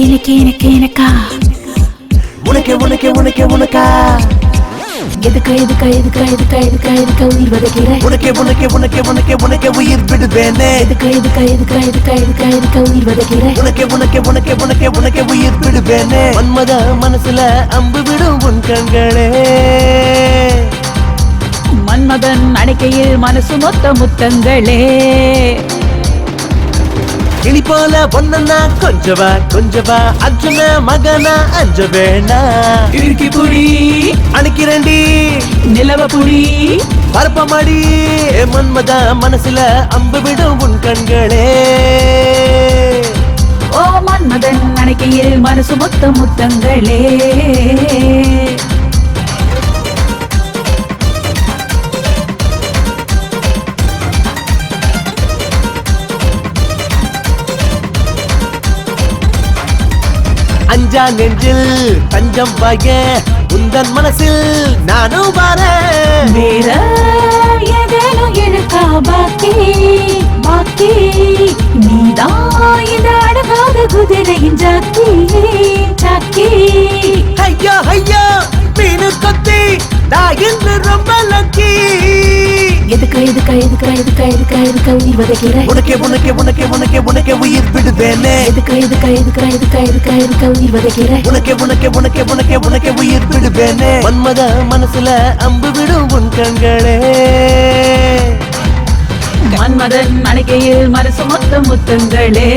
எனக்கா உனக்கே உனக்கே உனக்கே உனக்கா எதுக்கா உயிர் வதைக்கிற உனக்கே உனக்கே உனக்கே உனக்கே உனக்கே உயிர் விடுவேனே எதுக்கா உயிர் வதைக்கிற உனக்கே உனக்கே உனக்கே உனக்கே உனக்கே உயிர் விடுவேனே மன்மத மனசுல அம்பு விடும் உன் கண்களே மன்மதன் அணைக்கையில் மனசு மொத்த முத்தங்களே கிளி போல பொண்ணா கொஞ்சவா அர்ஜுன மகனா அஞ்ச வேணா இறுக்கி புடி அணைக்கிறண்டி நிலவ புடி பரப்பமாடி மன்மத மனசுல அம்பு விடும் உன் கண்களே ஓ மன்மதன் அணைக்கையில் மனசு மொத்த முத்தங்களே அஞ்சா நெஞ்சில் தஞ்சம் வாய உந்தன் மனசில் நானும் வரேன் வேற ஏதேனும் இருக்கா பாக்கி நீதான் இந்த அழகாத குதிரையின் ஜாக்கி ஐயோ ஐயோ மீனு கொத்தி நான் இன்று ரொம்ப லக்கி எதுக்கா உயிர் வதைக்கிற உனக்கே உனக்கே உனக்கே உனக்கே உனக்கே உயிர் விடுவேனே எதுக்கா உயிர் வதைக்கிற உனக்கே உனக்கே உனக்கே உனக்கே உனக்கே உயிர் விடுவேனே மன்மத மனசுல அம்பு விடும் உன் கண்களே மன்மதன் அணைக்கையில் மனசு மொத்த முத்தங்களே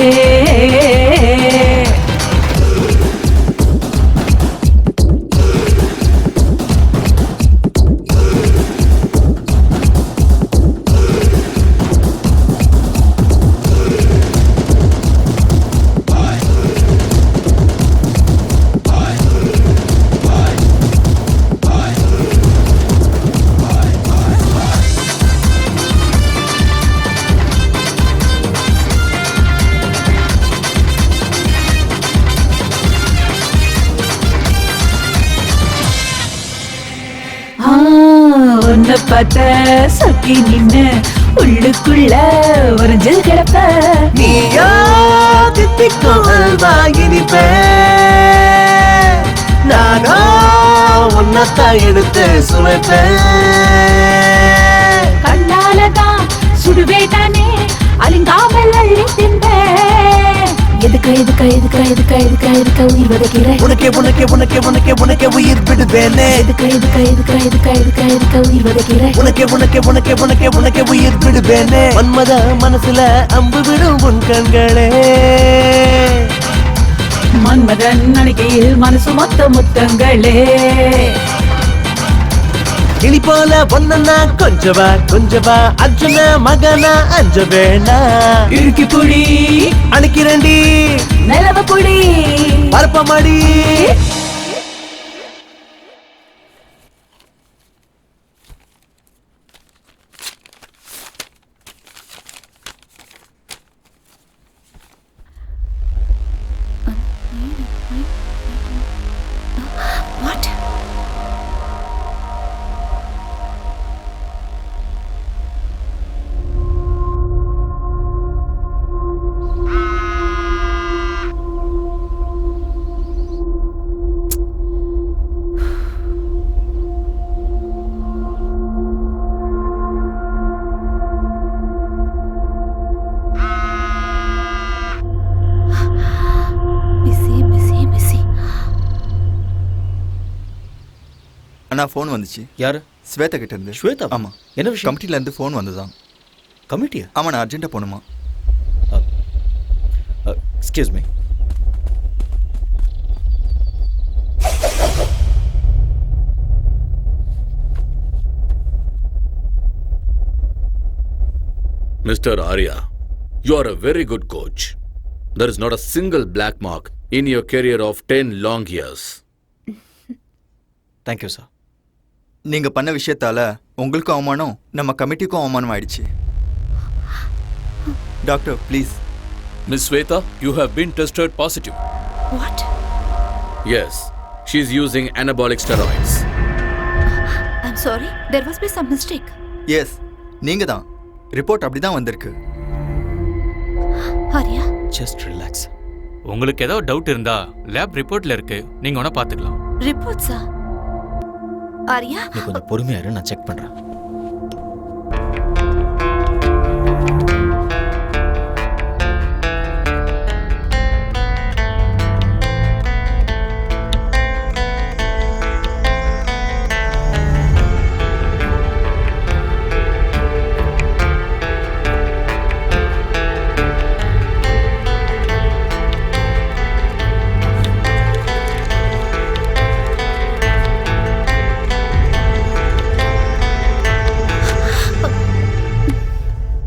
உன்னை பார்த்த சொக்கி நின்னு உள்ளுக்குள்ள ஒரு ஜல் கிடப்ப நீயோ தித்திக்கும் அல்வா இனிப்பே நானோ உன்னத்தான் எடுத்து சுவைப்பேன் கண்ணாலதான் சுடுவேட்டானே அலிங்காமல் அள்ளி தின்பேன் எதுக்கா உயிர் வதைக்கிற உனக்கே உனக்கே உனக்கே உனக்கே உனக்கே உயிர் விடுவேனே எதுக்கா உயிர் வதைக்கிற உனக்கே உனக்கே உனக்கே உனக்கே உனக்கே உயிர் விடுவேனே மன்மத மனசுல அம்பு விடும் உன் கண்களே மன்மதன் அணைக்கையில் மனசு மொத்த முத்தங்களே கிளி போல பொண்ணா கொஞ்சவா அர்ஜுன மகனா அஞ்ச வேணா இறுக்கி புடி அணைக்கிறண்டி நிலவ புடி பரப்பமாடி What? Busy. அண்ணா ஃபோன் வந்துச்சு. யாரு? ஸ்வேதா கிட்ட இருந்து. ஸ்வேதா? ஆமா. என்ன விஷயம்? கமிட்டில இருந்து ஃபோன் வந்ததான். கமிட்டியா? ஆமா, நான் அர்ஜென்ட்டா போணுமா. Excuse me. Mr. Arya, you are a very good coach. There is not a single black mark in your career of 10 long years. Thank you sir. நீங்க பண்ண விஷயத்தால உங்களுக்கும் அவமானம், நம்ம கமிட்டிக்கும் அவமானம் ஆயிடுச்சு. Doctor, please. Miss Sweta, you have been tested positive. What? Yes, she is using anabolic steroids. I'm sorry, there must be some mistake. Yes, நீங்க தான். ரிப்போர்ட் அப்படிதான் வந்திருக்கு. Arya, just relax. உங்களுக்கு ஏதோ டவுட் இருந்தா லேப் ரிப்போர்ட்ல இருக்கு, நீங்க வேணா பாத்துக்கலாம். ரிப்போர்ட்ஸா? ஆரியா, நீ கொஞ்சம் பொறுமையா இரு, நான் செக் பண்றேன்.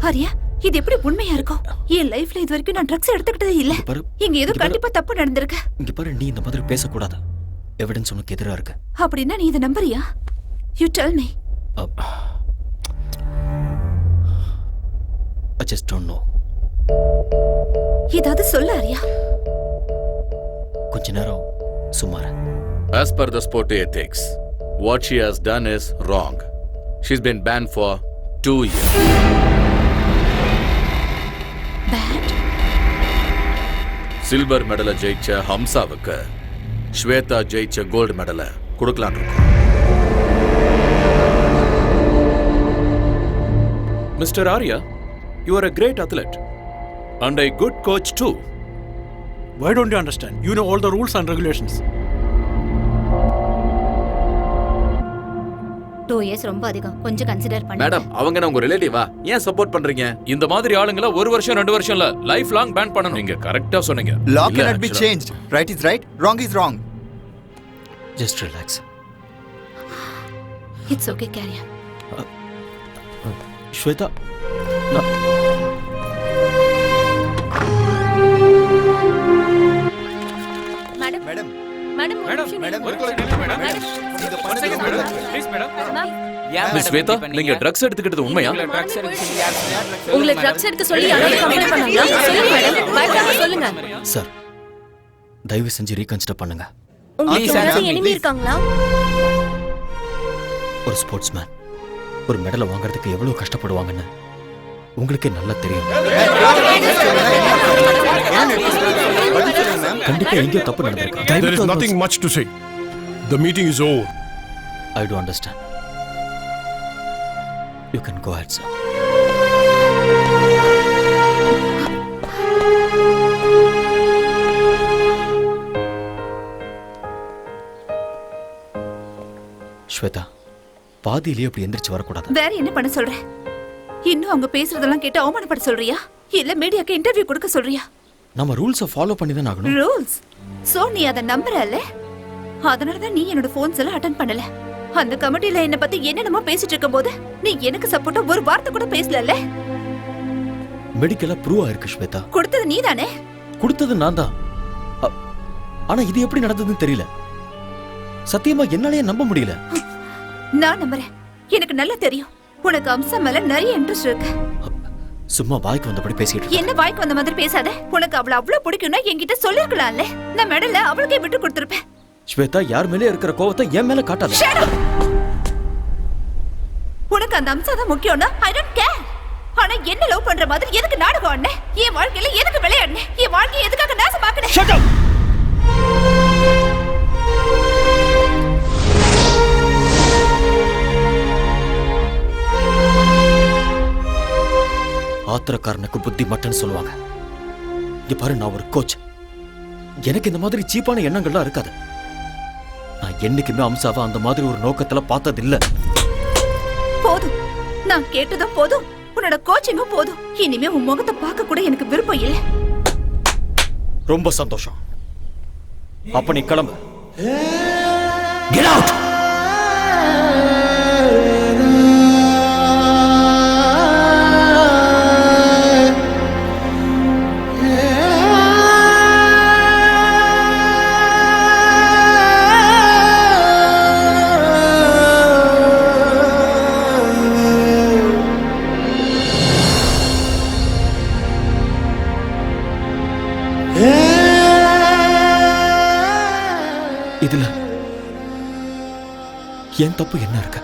ஆரியா, இது எப்படி உண்மையா இருக்கும்? என் லைஃப்ல இது வரைக்கும் நான் ட்ரக்ஸ் எடுத்துக்கிட்டதே இல்ல. இங்க ஏதோ கண்டிப்பா தப்பு நடந்திருக்கு. இங்க பாரு, நீ இந்த மாதிரி பேசக்கூடாது. எவிடன்ஸ் உனக்கு எதிரா இருக்கு. அப்படின்னா நீ இதை நம்புறியா? You tell me. I just don't know. ஏதாவது சொல்ல ஆரியா. கொஞ்ச நேரம் சும்மா இரு. As per the sport ethics, what she has done is wrong. She's been banned for 2 years. Banned? Silver மெடலை ஜெயிச்ச ஹம்சாவுக்கு ஸ்வேதா ஜெயிச்ச கோல்டு மெடலை கொடுக்கலான்னு இருக்கோம். Mr. Arya, you are a great athlete and a good coach too. Why don't you understand? You know all the rules and regulations. 2 years ரொம்ப அதிகம், கொஞ்சம் கன்சிடர் பண்ணுங்க. மேடம், அவங்க என்ன உங்க ரிலேட்டிவா? ஏன் சப்போர்ட் பண்றீங்க? இந்த மாதிரி ஆளுங்கள 1 வருஷம் 2 வருஷம் இல்ல, லைஃப் லாங் பேன் பண்ணனும். நீங்க கரெக்ட்டா சொன்னீங்க. Law cannot be changed. Right is right, wrong is wrong. Just relax. It's okay, carry on. Shweta, madam madam madam madam ஒரு நிமிஷம் மேடம். நீங்க One second madam. Please madam. Miss Shweta, நீங்க ட்ரக்ஸ் எடுத்துக்கிட்டது உண்மையா? உங்களை ட்ரக்ஸ் எடுக்க சொல்லி யாராவது கம்ப்ளைன்ட் பண்ணாங்களா? சொல்லுங்க மேடம், பயப்படாம சொல்லுங்க. சார், தயவு செஞ்சு ரீகன்சிடர் பண்ணுங்க. உங்களுக்கு யாராவது எனிமி இருக்காங்களா? ஒரு ஸ்போர்ட்ஸ்மேன் ஒரு மெடலை வாங்குறதுக்கு எவ்வளவு கஷ்டப்படுவாங்கன்னு உங்களுக்கே நல்லா தெரியும். கண்டிப்பா எங்கேயோ தப்பு நடந்திருக்கு. There is nothing much to say. The meeting is over. I do understand. You can go ahead, sir. Shweta, பாதியிலேயே அப்படி எந்திரிச்சு வரக்கூடாது. வேற என்ன பண்ண சொல்ற? இன்னும் அவங்க பேசுறதெல்லாம் கேட்டு அவமானப்பட சொல்றியா? இல்ல மீடியாக்கு இன்டர்வியூ கொடுக்க சொல்றியா? நம்ம ரூல்ஸை ஃபாலோ பண்ணி தான் ஆகணும். ரூல்ஸ்? சோ நீ அத நம்பறல்ல? அதனால தான் நீ என்னோட போன்ஸ் எல்லாம் அட்டெண்ட் பண்ணல. அந்த கமிட்டில என்ன பத்தி என்னென்னமோ பேசிட்டு இருக்கும்போது நீ எனக்கு சப்போர்ட்டா ஒரு வார்த்தை கூட பேசலல்ல? மெடிக்கலா ப்ரூவ் ஆயிருக்கு ஸ்வேதா. கொடுத்தது நீதானே? கொடுத்தது நான் தான். ஆனா இது எப்படி நடந்ததுன்னு தெரியல. சத்தியமா என்னாலயே நம்ப முடியல. நான் நம்புறேன். எனக்கு நல்லா தெரியும் உனக்கு அம்சா மேல நிறைய இன்ட்ரெஸ்ட் இருக்கு. சும்மா வாய்க்கு வந்தபடி பேசிட்டு என்ன வாய்க்கு வந்த மாதிரி பேசாத. உனக்கு அவளை அவ்வளவு பிடிக்கும்னா என்கிட்ட சொல்லிருக்கலாம்ல. நான் மெடல அவளுக்கே விட்டு கொடுத்திருப்பேன். ஸ்வேதா, யார் மேலே இருக்கிற கோவத்தை என் மேல காட்டாத. உனக்கு அந்த அம்சா தான் முக்கியம்னா ஐ டோன்ட் கேர். ஆனா என்ன லவ் பண்ற மாதிரி எதுக்கு நாடகம் ஆடுன? என் வாழ்க்கையில எதுக்கு விளையாடுன? என் வாழ்க்கையை எதுக்காக நாசமாக்குன? Shut up. ஆத்திரக்காரனுக்கு புத்தி மட்டும்னு சொல்லுவாங்க. இங்க பாரு, நான் ஒரு கோச். எனக்கு இந்த மாதிரி சீப்பான எண்ணங்கள்லாம் இருக்காது. நான் என்னைக்குமே அம்சாவை அந்த மாதிரி ஒரு நோக்கத்துல பார்த்தது இல்ல. போதும், நான் கேட்டதும் போதும், உன்னோட கோச்சிங்கும் போதும். இனிமே உன் முகத்தை பார்க்க கூட எனக்கு விருப்பம் இல்லை. ரொம்ப சந்தோஷம். அப்ப நீ கிளம்பு. Get out. இதுல என் தப்பு என்ன இருக்கு?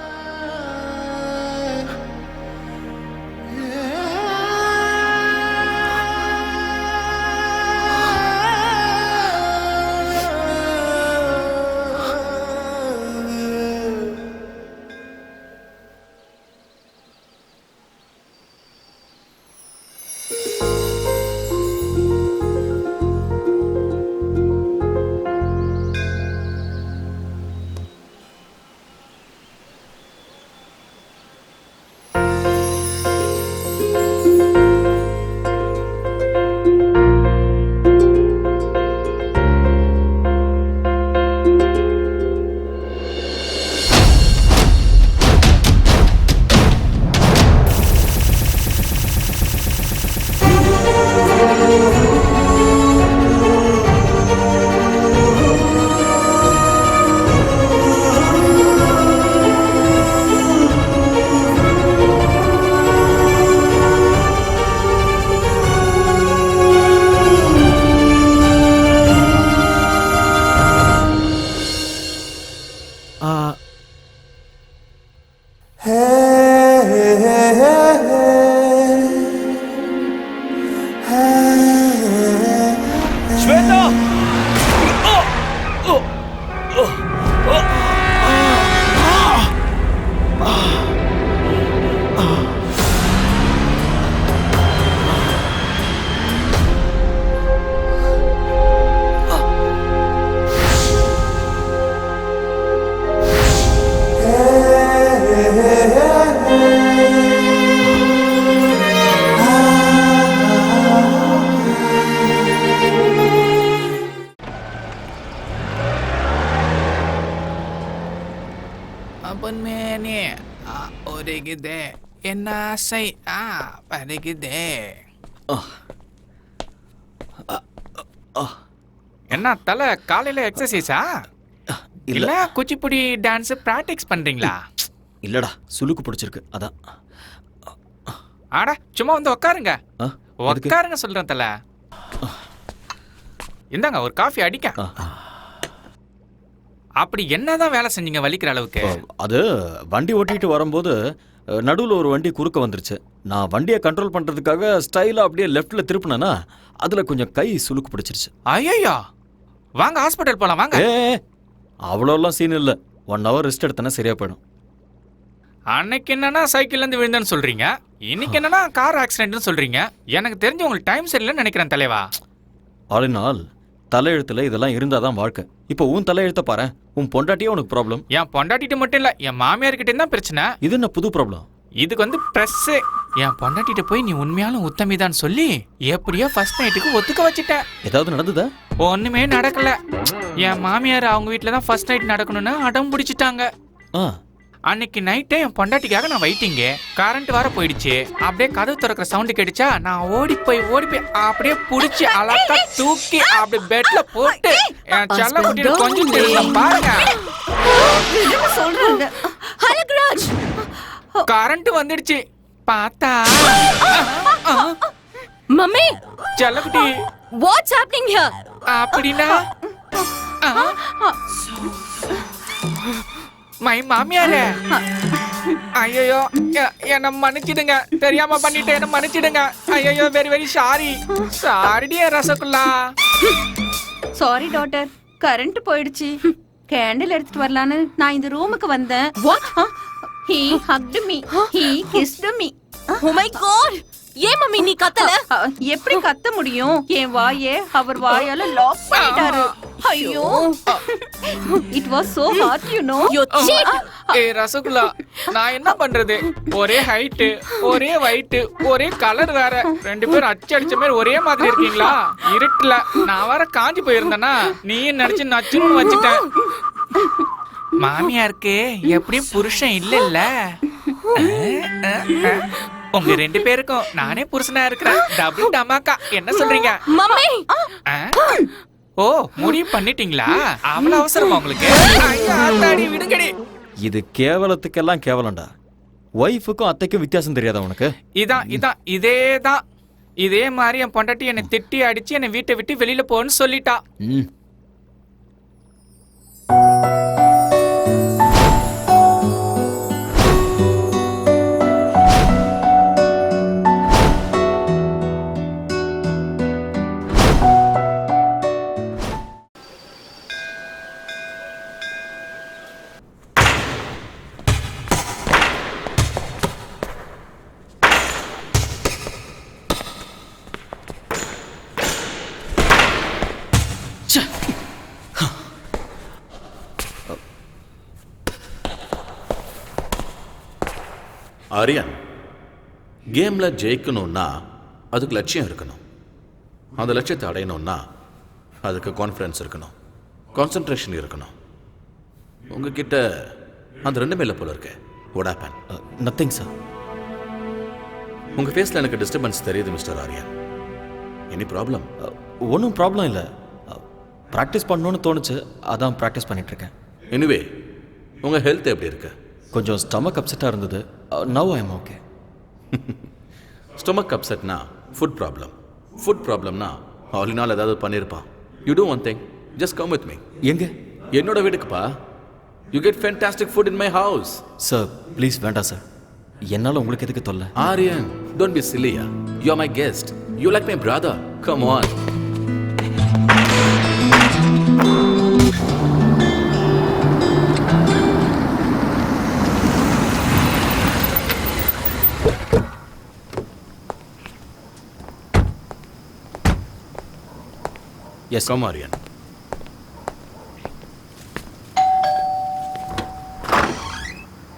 ஒருகுதே என்ன ஆசை பருகுதே. என்ன தலை காலையில எக்ஸசைஸா இல்ல குச்சிப்புடி டான்ஸ் பிராக்டிஸ் பண்றீங்களா? இல்லடா சுளுக்கு பிடிச்சிருக்கு அதான். ஆடா சும்மா வந்து உட்காருங்க. உட்காருங்க சொல்றேன் தல. இந்தாங்க ஒரு காஃபி அடிக்க. அப்படி என்னதான் வேலை செஞ்சீங்க வலிக்கிற அளவுக்கு? அது வண்டி ஓட்டிட்டு வரும்போது நடுவில் ஒரு வண்டி குறுக்க வந்துருச்சு. நான் வண்டியை கண்ட்ரோல் பண்றதுக்காக ஸ்டைலா அப்படியே லெஃப்ட்ல திருப்பினேன்னா அதுல கொஞ்சம் கை சுளுக்கு பிடிச்சிருச்சு. ஐயோ வாங்க ஹாஸ்பிட்டல் போலாம் வாங்க. அவ்வளோலாம் சீன் இல்லை. 1 hour ரெஸ்ட் எடுத்தனா சரியா போயிடும். அன்னைக்கு என்னன்னா சைக்கிள்ல இருந்து விழுந்தேன்னு சொல்றீங்க, இன்னைக்கு என்னன்னா கார் ஆக்சிடென்ட்னு சொல்றீங்க. எனக்கு தெரிஞ்சு உங்களுக்கு டைம் சரியில்லைன்னு நினைக்கிறேன் தலைவா. ஆல் இன் ஆல் தலையெழுத்துல இதெல்லாம் இருந்தாதான் வாழ்க்கை. இப்போ உன் தலையெழுத்த பாரு. உன் பொண்டாட்டியே உனக்கு ப்ராப்ளம். என் பொண்டாட்டிட்டு மட்டும் இல்ல, என் மாமியார்கிட்ட தான் பிரச்சனை. இது என்ன புது ப்ராப்ளம்? இதுக்கு வந்து பிரஸ். என் பொண்டாட்டிட்ட போய் நீ உண்மையாலும் உத்தமிதான் சொல்லி எப்படியோ ஃபர்ஸ்ட் நைட்டுக்கு ஒத்துக்க வச்சுட்டேன். ஏதாவது நடந்ததா? ஒண்ணுமே நடக்கல. என் மாமியார் அவங்க வீட்டுல தான் ஃபர்ஸ்ட் நைட் நடக்கணும்னு அடம் பிடிச்சிட்டாங்க. அன்னைக்கு நைட்டே என் பொண்டாட்டிக்காக நான் வெயிட்டிங்க. கரண்ட் வர போயிடுச்சு. அப்படியே கதவு திறக்கிற சவுண்ட் கேட்டுச்சா, நான் ஓடி போய் அப்படியே புடிச்சு அழகா தூக்கி அப்படி பெட்ல போட்டு என் செல்ல குட்டியை கொஞ்சம் தெரியும் பாருங்க. கரண்ட் வந்துடுச்சு. பார்த்தா மம்மி செல்லக்குட்டி வாட்ஸ் ஹேப்பனிங் ஹியர்? அப்படினா மை மாமியாரே, ஐயோ என்ன மன்னிச்சிடுங்க, தெரியாம பண்ணிட்டு என்ன மன்னிச்சிடுங்க. ஐயோ வெரி வெரி சாரி. சாரிடியே ரசகுல்லா. சாரி டாட்டர், கரண்ட் போயிடுச்சு. கேண்டில் எடுத்துட்டு வரலான்னு நான் இந்த ரூமுக்கு வந்தேன். He hugged me. He kissed me. Oh my god! ஏன் மம்மி நீ கத்தல? எப்படி கத்த முடியும்? என் வாயே அவர் வாயால லாக் பண்ணிட்டாரு. ஐயோ, it was so hard, you know. You cheat. Rasgulla, நான் என்ன பண்றது? ஒரே ஹைட், ஒரே weight, ஒரே கலர் வேற. 2 பேரும் அடிச்ச மாதிரி ஒரே மாதிரி இருக்கீங்களா? இருட்டுல நான் வர காஞ்சி போயிருந்தேனா நீ நினைச்சு நச்சுன்னு வச்சுட்டேன். மாமியாருக்கு எப்படியும் புருஷன் இல்ல. உங்க 2 பேருக்கும் நானே புருஷனா இருக்கிறேன். டபுள் டமாக்கா. என்ன சொல்றீங்க மம்மி? ஓ முடிவு பண்ணிட்டீங்களா? அவ்வளவு அவசரமா உங்களுக்கு? ஆத்தாடி விடுங்கடி. இது கேவலத்துக்கெல்லாம் கேவலம்டா. ஒய்ஃபுக்கும் அத்தைக்கும் வித்தியாசம் தெரியாதா உனக்கு? இதேதான். இதே மாதிரி என் பொண்டாட்டி என்னை திட்டி அடிச்சு என்னை வீட்டை விட்டு வெளியில போன்னு சொல்லிட்டா. ஆரியன், கேம்ல ஜெயிக்கணும்னா அதுக்கு லட்சியம் இருக்கணும். அந்த லட்சியத்தை அடையணும்னா அதுக்கு கான்ஃபிடன்ஸ் இருக்கணும், கான்சென்ட்ரேஷன் இருக்கணும். உங்ககிட்ட அந்த 2மே இல்லை போல இருக்கு. What happen? Nothing sir. உங்க ஃபேஸ்ல எனக்கு டிஸ்டர்பன்ஸ் தெரியுது மிஸ்டர் ஆரியன். Any problem? ஒன்றும் ப்ராப்ளம் இல்லை. ப்ராக்டிஸ் பண்ணணும்னு தோணுச்சு, அதான் ப்ராக்டிஸ் பண்ணிட்டு இருக்கேன். எனிவே உங்க ஹெல்த் எப்படி இருக்கு? கொஞ்சம் ஸ்டமக் அப்செட்டாக இருந்தது. Now I am okay. Stomach அப்செட்னா ஃபுட் ப்ராப்ளம். ஃபுட் ப்ராப்ளம்னா ஆல் இன் ஆல் ஏதாவது பண்ணியிருப்பான். You do one thing, just come with me. எங்க? என்னோட வீட்டுக்குப்பா. You get fantastic food in my house. Sir please வேண்டாம் சார். என்னால் உங்களுக்கு எதுக்கு தொல்லை? ஆரியன், டோன்ட் பி சில்லியா. You are my guest. You like my brother. Come on. Yes, come Aryan.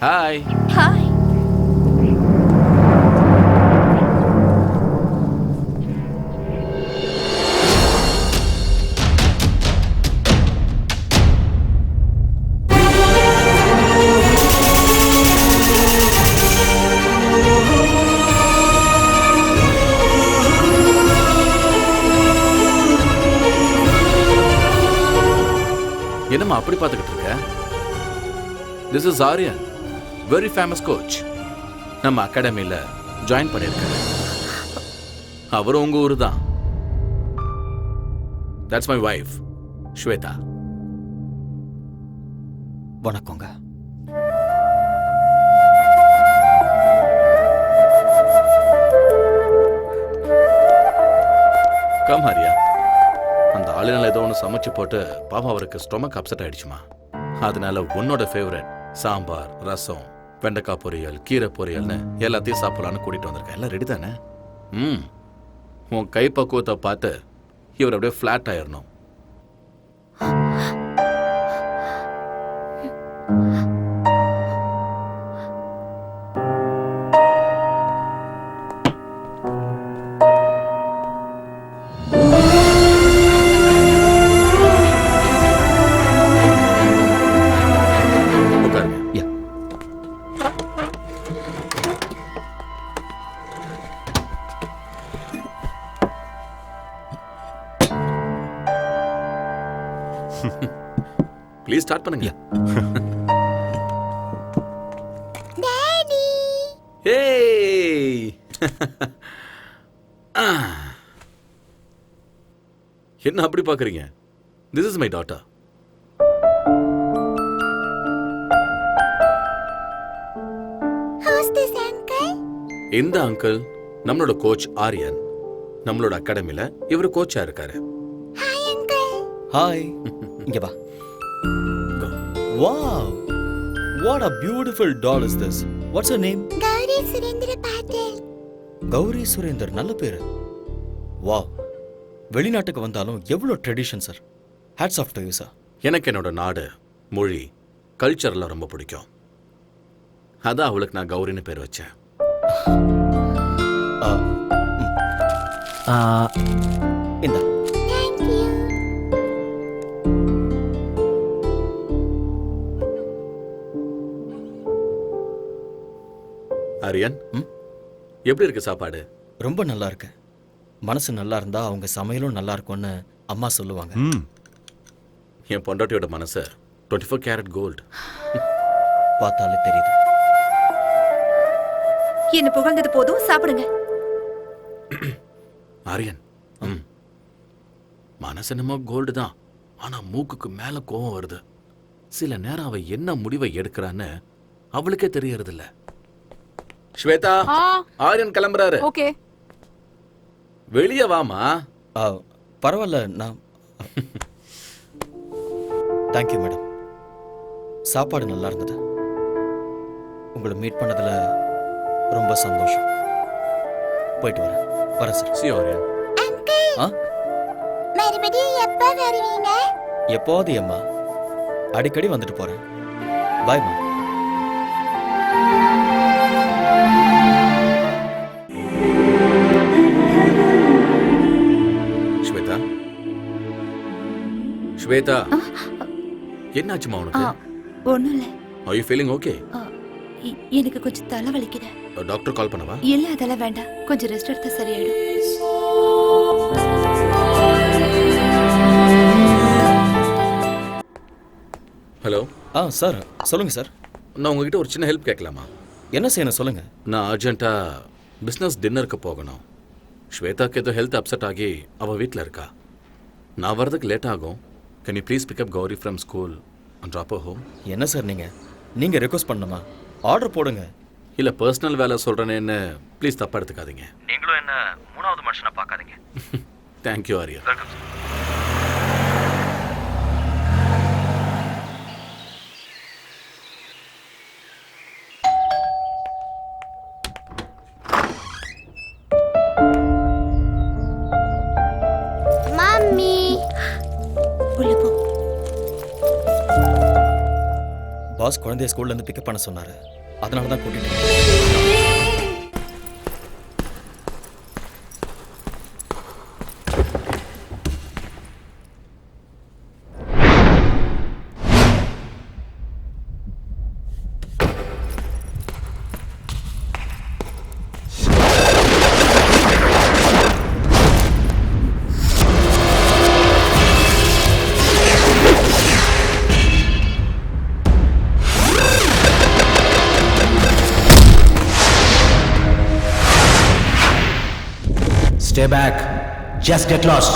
Hi. Hi. என்னம்மா அப்படி பார்த்துக்கிட்டு இருக்க? This is Aryan, very famous coach. நம்ம அகாடமியில் ஜாயின் பண்ணியிருக்காரு. அவரும் உங்க ஊரு தான். That's my wife Shweta. வணக்கங்க. கம் ஹரியா. அந்த ஆளுநர் ஏதோ ஒன்று சமைச்சு போட்டு பாவம் அவருக்கு ஸ்டொமக் அப்செட் ஆயிடுச்சுமா. அதனால உன்னோட ஃபேவரட் சாம்பார், ரசம், வெண்டைக்காய் பொரியல், கீரை பொரியல்னு எல்லாத்தையும் சாப்பிடலான்னு கூட்டிட்டு வந்திருக்கேன். எல்லாம் ரெடி தானே? உன் கை பக்குவத்தை பார்த்து இவர் அப்படியே ஃப்ளாட் ஆயிடணும். ப்ளீஸ் ஸ்டார்ட் பண்ணுங்க. டாடி ஏய் என்ன அப்படி பாக்குறீங்க? This is my daughter. Who's this uncle? இந்த அங்கிள் நம்மளோட கோச் ஆரியன். நம்மளோட அகாடமில இவர் கோச்சா இருக்காரு. Hi uncle. ஹாய். இங்க வா. Wow! What a beautiful doll is this? What's her name? Gowri Surendra பாட்டில். கௌரி சுரேந்தர், நல்ல பேரு. வாவ். வெளிநாட்டுக்கு வந்தாலும் எவ்வளோ tradition sir. Hats off to you sir. எனக்கு என்னோட நாடு, மொழி, கல்ச்சர்லாம் ரொம்ப பிடிக்கும். அதான் அவளுக்கு நான் கௌரின்னு பேர் வச்சேன். இந்த ஆரியன், எப்படி இருக்கு சாப்பாடு? ரொம்ப நல்லா இருக்கு. மனசு நல்லா இருந்தா அவங்க சமையலும் நல்லா இருக்கும்னு அம்மா சொல்லுவாங்க. என் பொண்டாட்டியோட மனசு 24 கேரட் கோல்டு. பார்த்தாலே தெரியுது. என்ன புகழ்ந்தது போதும், சாப்பிடுங்க. ஆரியன், மனசு என்னமோ கோல்டு தான், ஆனா மூக்குக்கு மேல கோவம் வருது. சில நேரம் அவ என்ன முடிவை எடுக்கிறான்னு அவளுக்கே தெரியறது இல்ல. ஸ்வேதா, ஆரியன் கிளம்புறாரு. ஓகே. வெளியே வாமா. பரவாயில்ல, நான் தேங்க்யூ மேடம். சாப்பாடு நல்லா இருந்தது. உங்களை மீட் பண்ணதுல ரொம்ப சந்தோஷம். போயிட்டு வரேன் சார். சி ஆரியன். மறுபடியும் எப்ப வருவீங்க? எப்போது அம்மா, அடிக்கடி வந்துட்டு போறேன். பாய்மா. ஸ்வேதா, ஸ்வேதா, என்னாச்சுமா உனக்கு? ஒண்ணும் இல்ல. Are you feeling okay? எனக்கு கொஞ்சம் தலை வலிக்குது. டாக்டர் கால் பண்ணவா? இல்ல, அதெல்லாம் வேண்டாம். கொஞ்சம் ரெஸ்ட் எடுத்தா சரியாயிடும். ஹலோ. சார் சொல்லுங்க சார். நான் உங்ககிட்ட ஒரு சின்ன ஹெல்ப் கேட்கலாமா? என்ன செய்யணும் சொல்லுங்க. நான் அர்ஜென்ட்டா பிஸ்னஸ் டின்னருக்கு போகணும். ஸ்வேதாக்கு ஏதோ ஹெல்த் அப்செட் ஆகி அவள் வீட்டில் இருக்கா. நான் வரதுக்கு லேட் ஆகும். Can you please pickup Gauri from school and drop home? என்ன சார் நீங்க ரெக்வஸ்ட் பண்ணணுமா? ஆர்டர் போடுங்க. இல்லை, பர்சனல் வேலை சொல்கிறேன்னு ப்ளீஸ் தப்பாக எடுத்துக்காதீங்க. நீங்களும் என்ன மூணாவது மனுஷனா பார்க்காதீங்க. தேங்க்யூ ஆரியா. மம்மி, உள்ள போ. பாஸ் குழந்தைய ஸ்கூல்ல இருந்து பிக்கப் பண்ண சொன்னாரு. அதனால தான் கூட்டிட்டு Stay back. Just get lost.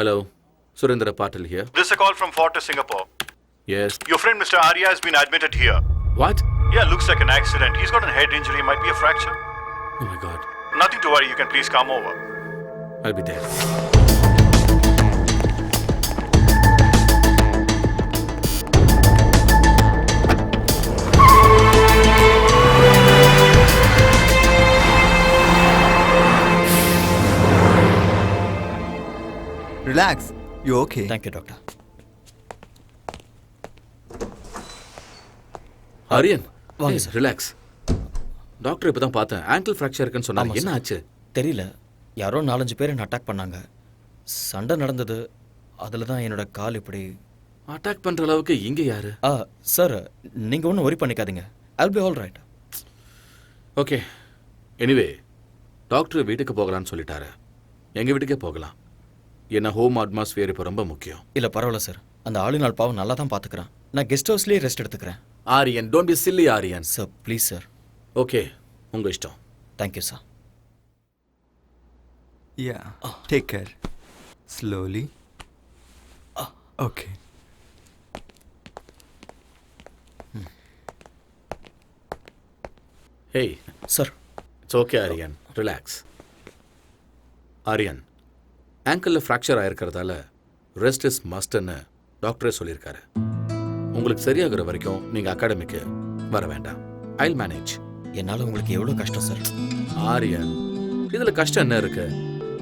Hello, Surendra Patil here. This is a call from Fortis Singapore. Yes. Your friend Mr. Arya has been admitted here. What? Yeah, looks like an accident. He's got a head injury, might be a fracture. Oh my God. Nothing to worry, you can please come over. I'll be there. Relax. You okay? Thank you, doctor. Aryan வாங்க சார். ரிலாக்ஸ். டாக்டர் இப்போ தான் பார்த்தேன். ஆங்கிள் ஃப்ராக்சர் இருக்குன்னு சொன்னாங்க. என்ன ஆச்சு? தெரியல. யாரோ 4-5 பேர் என்ன அட்டாக் பண்ணாங்க. சண்டை நடந்தது. அதில் தான் என்னோட கால் இப்படி. அட்டாக் பண்ணுற அளவுக்கு இங்கே யாரு? சார் நீங்கள் ஒன்றும் ஒரி பண்ணிக்காதீங்க. I'll be all right. Okay. Anyway doctor வீட்டுக்கு போகலான்னு சொல்லிட்டாரு. எங்கள் வீட்டுக்கே போகலாம். என்ன ஹோம் அட்மாஸ்பியர் இப்போ ரொம்ப முக்கியம். இல்லை பரவாயில்ல சார். அந்த ஆளுநாள் பாவம் நல்லா தான் பார்த்துக்கிறேன். நான் கெஸ்ட் ஹவுஸ்லேயே ரெஸ்ட் எடுத்துக்கிறேன். Aryan, don't B chilli Aryan. Sir please sir. Okay, உங்கள் இஷ்டம். Thank you sir. Yeah. Take care. Slowly. Okay. Hey. Sir. It's okay, Aryan. Relax. Aryan, ஆங்கிளில் ஃப்ராக்சர் ஆயிருக்கிறதால ரெஸ்ட் இஸ் மஸ்ட்னு டாக்டரே சொல்லியிருக்காரு. உங்களுக்கு சரியாகிற வரைக்கும் நீங்கள் அகாடமிக்கு வர வேண்டாம். ஐல் மேனேஜ். என்னால் உங்களுக்கு எவ்வளோ கஷ்டம் சார். ஆரியன், இதில் கஷ்டம் என்ன இருக்கு?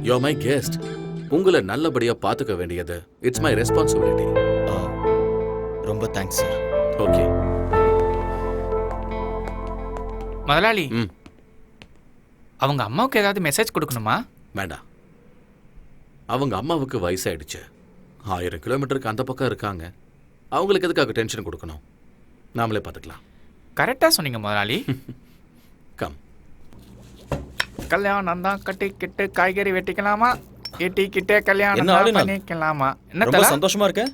You my guest. உங்களை நல்லபடியாக பார்த்துக்க வேண்டியது இட்ஸ் மை ரெஸ்பான்சிபிலிட்டி. ரொம்ப தேங்க்ஸ் சார். ஓகே முதலாளி, அவங்க அம்மாவுக்கு ஏதாவது மெசேஜ் கொடுக்கணுமா? வேண்டாம். அவங்க அம்மாவுக்கு வயசாயிடுச்சு. 1000 கிலோமீட்டருக்கு அந்த பக்கம் இருக்காங்க. அவங்களுக்கு எதுக்காக டென்ஷன் கொடுக்கணும்? நாமளே பார்த்துக்கலாம். கரெக்டாக சொன்னீங்க முதலாளி. கம். கல்யாணம் தான் கட்டிக்கிட்டு காய்கறி வெட்டிக்கலாமா? எட்டிக்கிட்டே கல்யாணம் என்ன தான் பண்ணிக்கலாமா? ரொம்ப சந்தோஷமா இருக்க?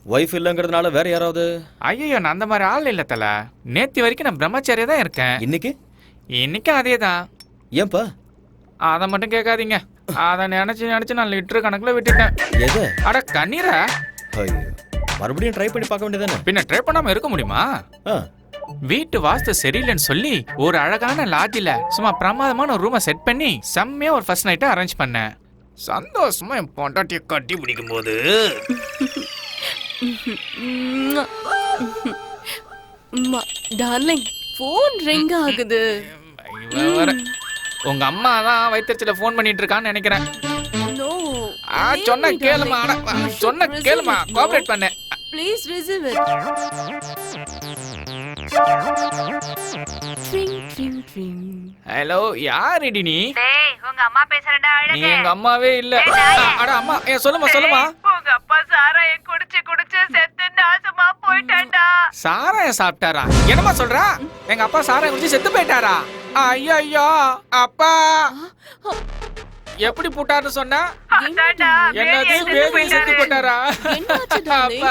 ஒய்ஃப் இல்லைங்கிறதுனால வேற யாராவது? ஐயோ, நான் அந்த மாதிரி ஆள் இல்லை தல. நேற்று வரைக்கும் நான் பிரம்மச்சாரியா தான் இருக்கேன். இன்னைக்கும் அதே தான். ஏன்பா? அதை மட்டும் கேட்காதீங்க. அதை நினைச்சு நான் லிட்டர் கணக்குல விட்டுட்டேன். எது? அட கண்ணீரா? மறுபடியும் ட்ரை பண்ணி பார்க்க வேண்டியதானே? பின்ன ட்ரை பண்ணாம இருக்க முடியுமா? வீட்டு வாஸ்து சரியில்லைன்னு சொல்லி ஒரு அழகான லாட்ஜில் சும்மா பிரமாதமான ஒரு ரூமை செட் பண்ணி செம்மையா ஒரு ஃபர்ஸ்ட் நைட்டை அரேஞ்ச் பண்ணேன். சந்தோஷமா என் பொண்டாட்டியை கட்டி பிடிக்கும் போது டார்லிங், ஃபோன் ரிங் ஆகுது. உங்க அம்மா தான் வயிற்றுல ஃபோன் பண்ணிட்டு இருக்கான்னு நினைக்கிறேன். சொன்ன கேளுமா, சொன்ன கேளுமா, கோஆபரேட் பண்ண. Please receive it. ஹலோ, யாருடி நீ? டேய், உங்க அம்மா பேசுறடா. நீ எங்க அம்மாவே இல்ல. அட அம்மா, சொல்லுமா. உங்க அப்பா சாராய குடிச்சு செத்து நாசமா போயிட்டான்டா. சாராயம் சாப்பிட்டாரா? என்னமா சொல்றா? எங்க அப்பா சாராயம் குடிச்சு செத்து போயிட்டாரா? ஐயோ, அப்பா எப்படி போட்டாருன்னு சொன்னா? என்னது, வேதி செத்து போட்டாரா? அப்பா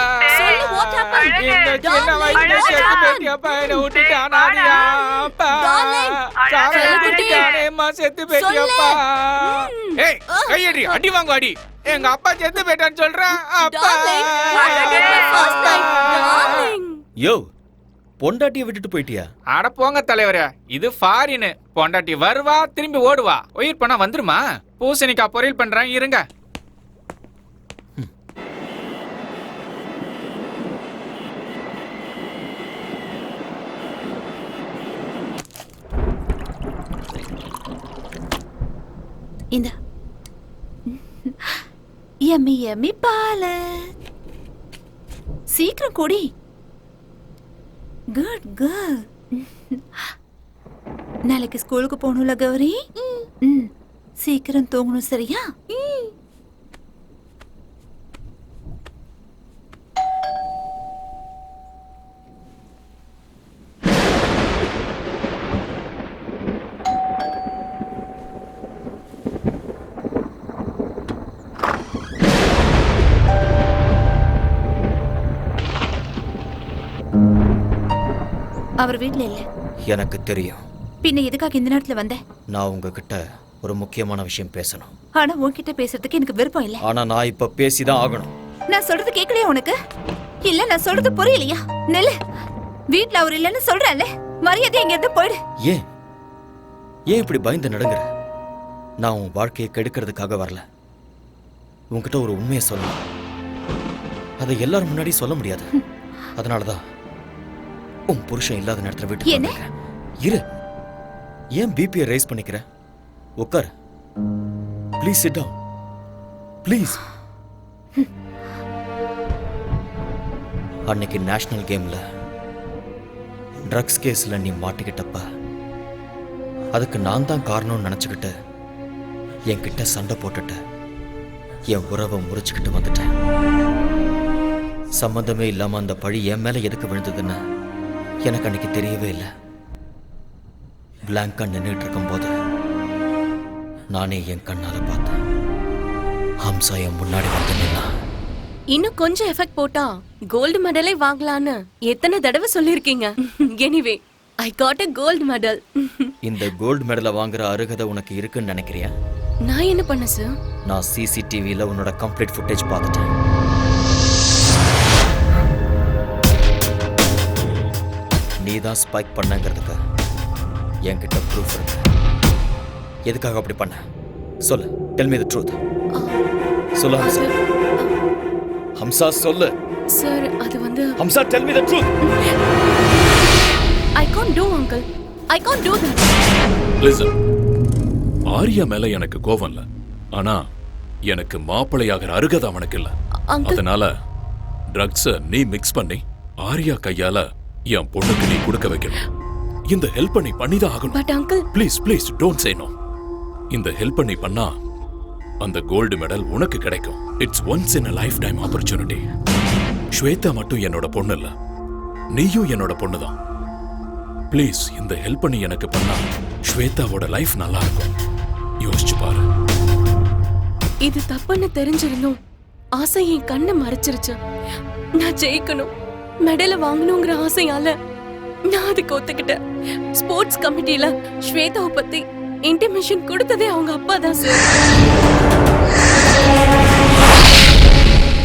சின்ன வயசுல செத்து போயிட்டியாப்பா, என்ன விட்டுட்டு அனாதையா? அப்பா சாராயம் குடிக்கானேம்மா செத்து போயிட்டியாப்பா. ஏய், கையடி, அடி வாங்கு அடி. எங்க அப்பா செத்து போயிட்டான்னு சொல்றேன். அப்பா யோ, பொண்டாட்டியை விட்டுட்டு போயிட்டியா? அட போங்க தலைவரே, இது ஃபாரின். பொண்டாட்டி வருவா, திரும்பி ஓடுவா. உயிர் பண்ணா வந்துருமா? பூசணிக்காய் பொரியல் பண்றேன், இருங்க. இந்த யம்மி யம்மி பால சீக்கிரம் குடி. Good girl. நாளைக்கு ஸ்கூலுக்கு போகணும்ல கௌரி? சீக்கிரம் தூங்கணும், சரியா? அவர் வீட்ல இல்ல. எனக்கு தெரியும். பின்ன எதுக்காக இந்த நேரத்துல வந்த? நான் உங்ககிட்ட ஒரு முக்கியமான விஷயம் பேசணும். ஆனா உன்கிட்ட பேசுறதுக்கு எனக்கு விருப்பம் இல்ல. ஆனா நான் இப்ப பேசிதான் ஆகணும். நான் சொல்றது கேட்கலையா உனக்கு? இல்ல, நான் சொல்றது புரியலையா? நெல்லு, வீட்ல அவர் இல்லன்னு சொல்றேன்ல, மரியாதை எங்க இருந்து போயிடு. ஏன் இப்படி பயந்து நடுங்குற? நான் உன் வாழ்க்கையை கெடுக்கிறதுக்காக வரல. உன்கிட்ட ஒரு உண்மையை சொல்லணும். அதை எல்லாரும் முன்னாடி சொல்ல முடியாது. அதனாலதான் உன் புருஷன் இல்லாத நேரத்துல விட்டு இரு. ஏன் பிபியை ரைஸ் பண்ணிக்கிற? உட்கார். Please sit down. ப்ளீஸ். அன்னைக்கு நேஷனல் கேம்ல ட்ரக்ஸ் கேஸ்ல நீ மாட்டிக்கிட்டப்ப அதுக்கு நான் தான் காரணம்னு நினைச்சுக்கிட்டு என்கிட்ட சண்டை போட்டுட்டு என் உறவை முறிச்சுக்கிட்டு வந்துட்டேன். சம்பந்தமே இல்லாம அந்த பழி என் மேல எதுக்கு விழுந்ததுன்னு எனக்கு அன்னைக்கு தெரியவே இல்லை. பிளாங்கா நின்றுட்டு இருக்கும்போது நானே என் கண்ணால பார்த்தேன். ஹம்சா என் முன்னாடி வந்து நின்னா. இன்னும் கொஞ்சம் எஃபெக்ட் போட்டா கோல்டு மெடலே வாங்கலான்னு எத்தனை தடவை சொல்லிருக்கீங்க. Anyway, I got a gold medal. இந்த கோல்டு மெடலை வாங்குற அருகதை உனக்கு இருக்குன்னு நினைக்கிறியா? நான் என்ன பண்ண சார்? நான் சிசிடிவில உன்னோட கம்ப்ளீட் ஃபுட்டேஜ் பார்த்துட்டேன். நீ தான் ஸ்பைக் பண்ணங்கிறதுக்கு என்கிட்ட ப்ரூஃப் இருக்கு. எதுக்காக அப்படி பண்ண? சொல்லு. Tell me the truth. சொல்லு ஹம்சா. ஹம்சா சொல்லு. சார், அது வந்து Hamsa, tell me the truth. I can't do, uncle. I can't do that. Listen. Arya மேல எனக்கு கோவம் இல்ல. ஆனா எனக்கு மாப்பிளையாகிற அருகதை அவனுக்கு இல்ல. அதனால ட்ரக்ஸ நீ மிக்ஸ் பண்ணி ஆரியா கையால என் பொண்ணுக்கு நீ கொடுக்க வைக்கணும். இந்த ஹெல்ப் நீ பண்ணிதான் ஆகணும். But uncle, please don't say no. இந்த ஹெல்ப் நீ பண்ணா அந்த கோல்டு மெடல் உனக்கு கிடைக்கும். It's once in a lifetime opportunity. Shweta மட்டும் என்னோட பொண்ணு இல்ல, நீயும் என்னோட பொண்ணுதான். ப்ளீஸ் இந்த ஹெல்ப் நீ எனக்கு பண்ணா ஸ்வேதாவோட லைஃப் நல்லா இருக்கும். யோசிச்சு பாரு. இது தப்புன்னு தெரிஞ்சிருந்தும் ஆசை என் கண்ணை மறைச்சிருச்சு. நான் ஜெயிக்கணும், மெடலை வாங்கணுங்கிற ஆசையால நான் அதுக்கு ஒத்துக்கிட்டேன். ஸ்போர்ட்ஸ் கமிட்டில ஸ்வேதாவை பத்தி இன்டிமேஷன் கொடுத்ததே அவங்க அப்பா தான் சார்.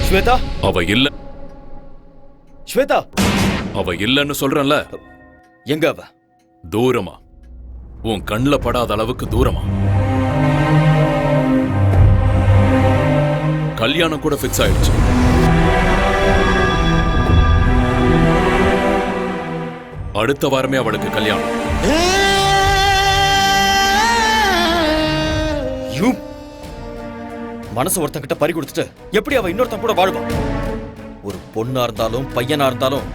ஸ்வேதா, அவ இல்ல. ஸ்வேதா, அவ இல்லன்னு சொல்றேன்ல. எங்க அவ? தூரமா, உன் கண்ணுல படாத அளவுக்கு தூரமா. கல்யாணம் கூட ஃபிக்ஸ் ஆயிடுச்சு. அடுத்த வாரமே அவளுக்கு கல்யாணம். மனசு ஒருத்தங்கிட்ட பறி கொடுத்துட்டு எப்படி அவ இன்னொருத்தன் கூட வாழ்வா? ஒரு பொண்ணா இருந்தாலும் பையனா இருந்தாலும்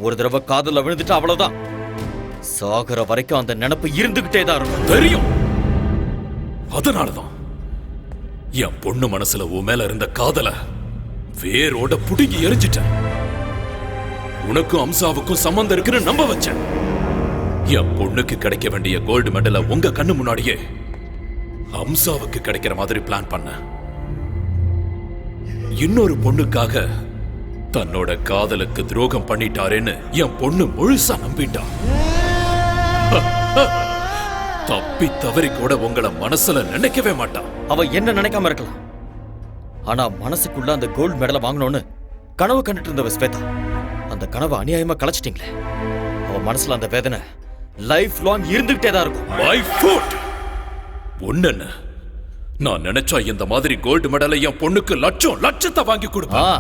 ஒரு தடவை காதல விழுந்துட்டு அவ்வளவுதான். சாகர வரைக்கும் அந்த நினைப்பு இருந்துகிட்டே தான் இருக்கும். தெரியும். அதனாலதான் என் பொண்ணு மனசுல உன் மேல இருந்த காதல வேரோட புடுங்கி எரிஞ்சிட்டேன். உனக்கும் அம்சாவுக்கும் சம்பந்தம் இருக்குன்னு நம்ப வச்சேன். என் பொண்ணுக்கு கிடைக்க வேண்டிய கோல்டு மெடலை உங்க கண்ணு முன்னாடியே அம்சாவுக்கு கிடைக்கிற மாதிரி பிளான் பண்ண. இன்னொரு பொண்ணுக்காக தன்னோட காதலுக்கு துரோகம் பண்ணிட்டாரேன்னு என் பொண்ணு முழுசா நம்பிட்டா. தப்பி தவறி கூட உங்களை மனசுல நினைக்கவே மாட்டான். அவ என்ன நினைக்காம இருக்கலாம், ஆனா மனசுக்குள்ள அந்த கோல்டு மெடலை வாங்கணும்னு கனவு கண்டுட்டு இருந்தவ ஸ்வேதா. அந்த கனவை அநியாயமா கலைச்சிட்டீங்களே. அவ மனசுல அந்த வேதனை லைஃப் லாங் இருந்துகிட்டே தான் இருக்கும். My foot. ஒண்ணு, நான் நினைச்சா இந்த மாதிரி கோல்டு மெடலை என் பொண்ணுக்கு லட்சத்தை வாங்கி கொடுப்பேன்.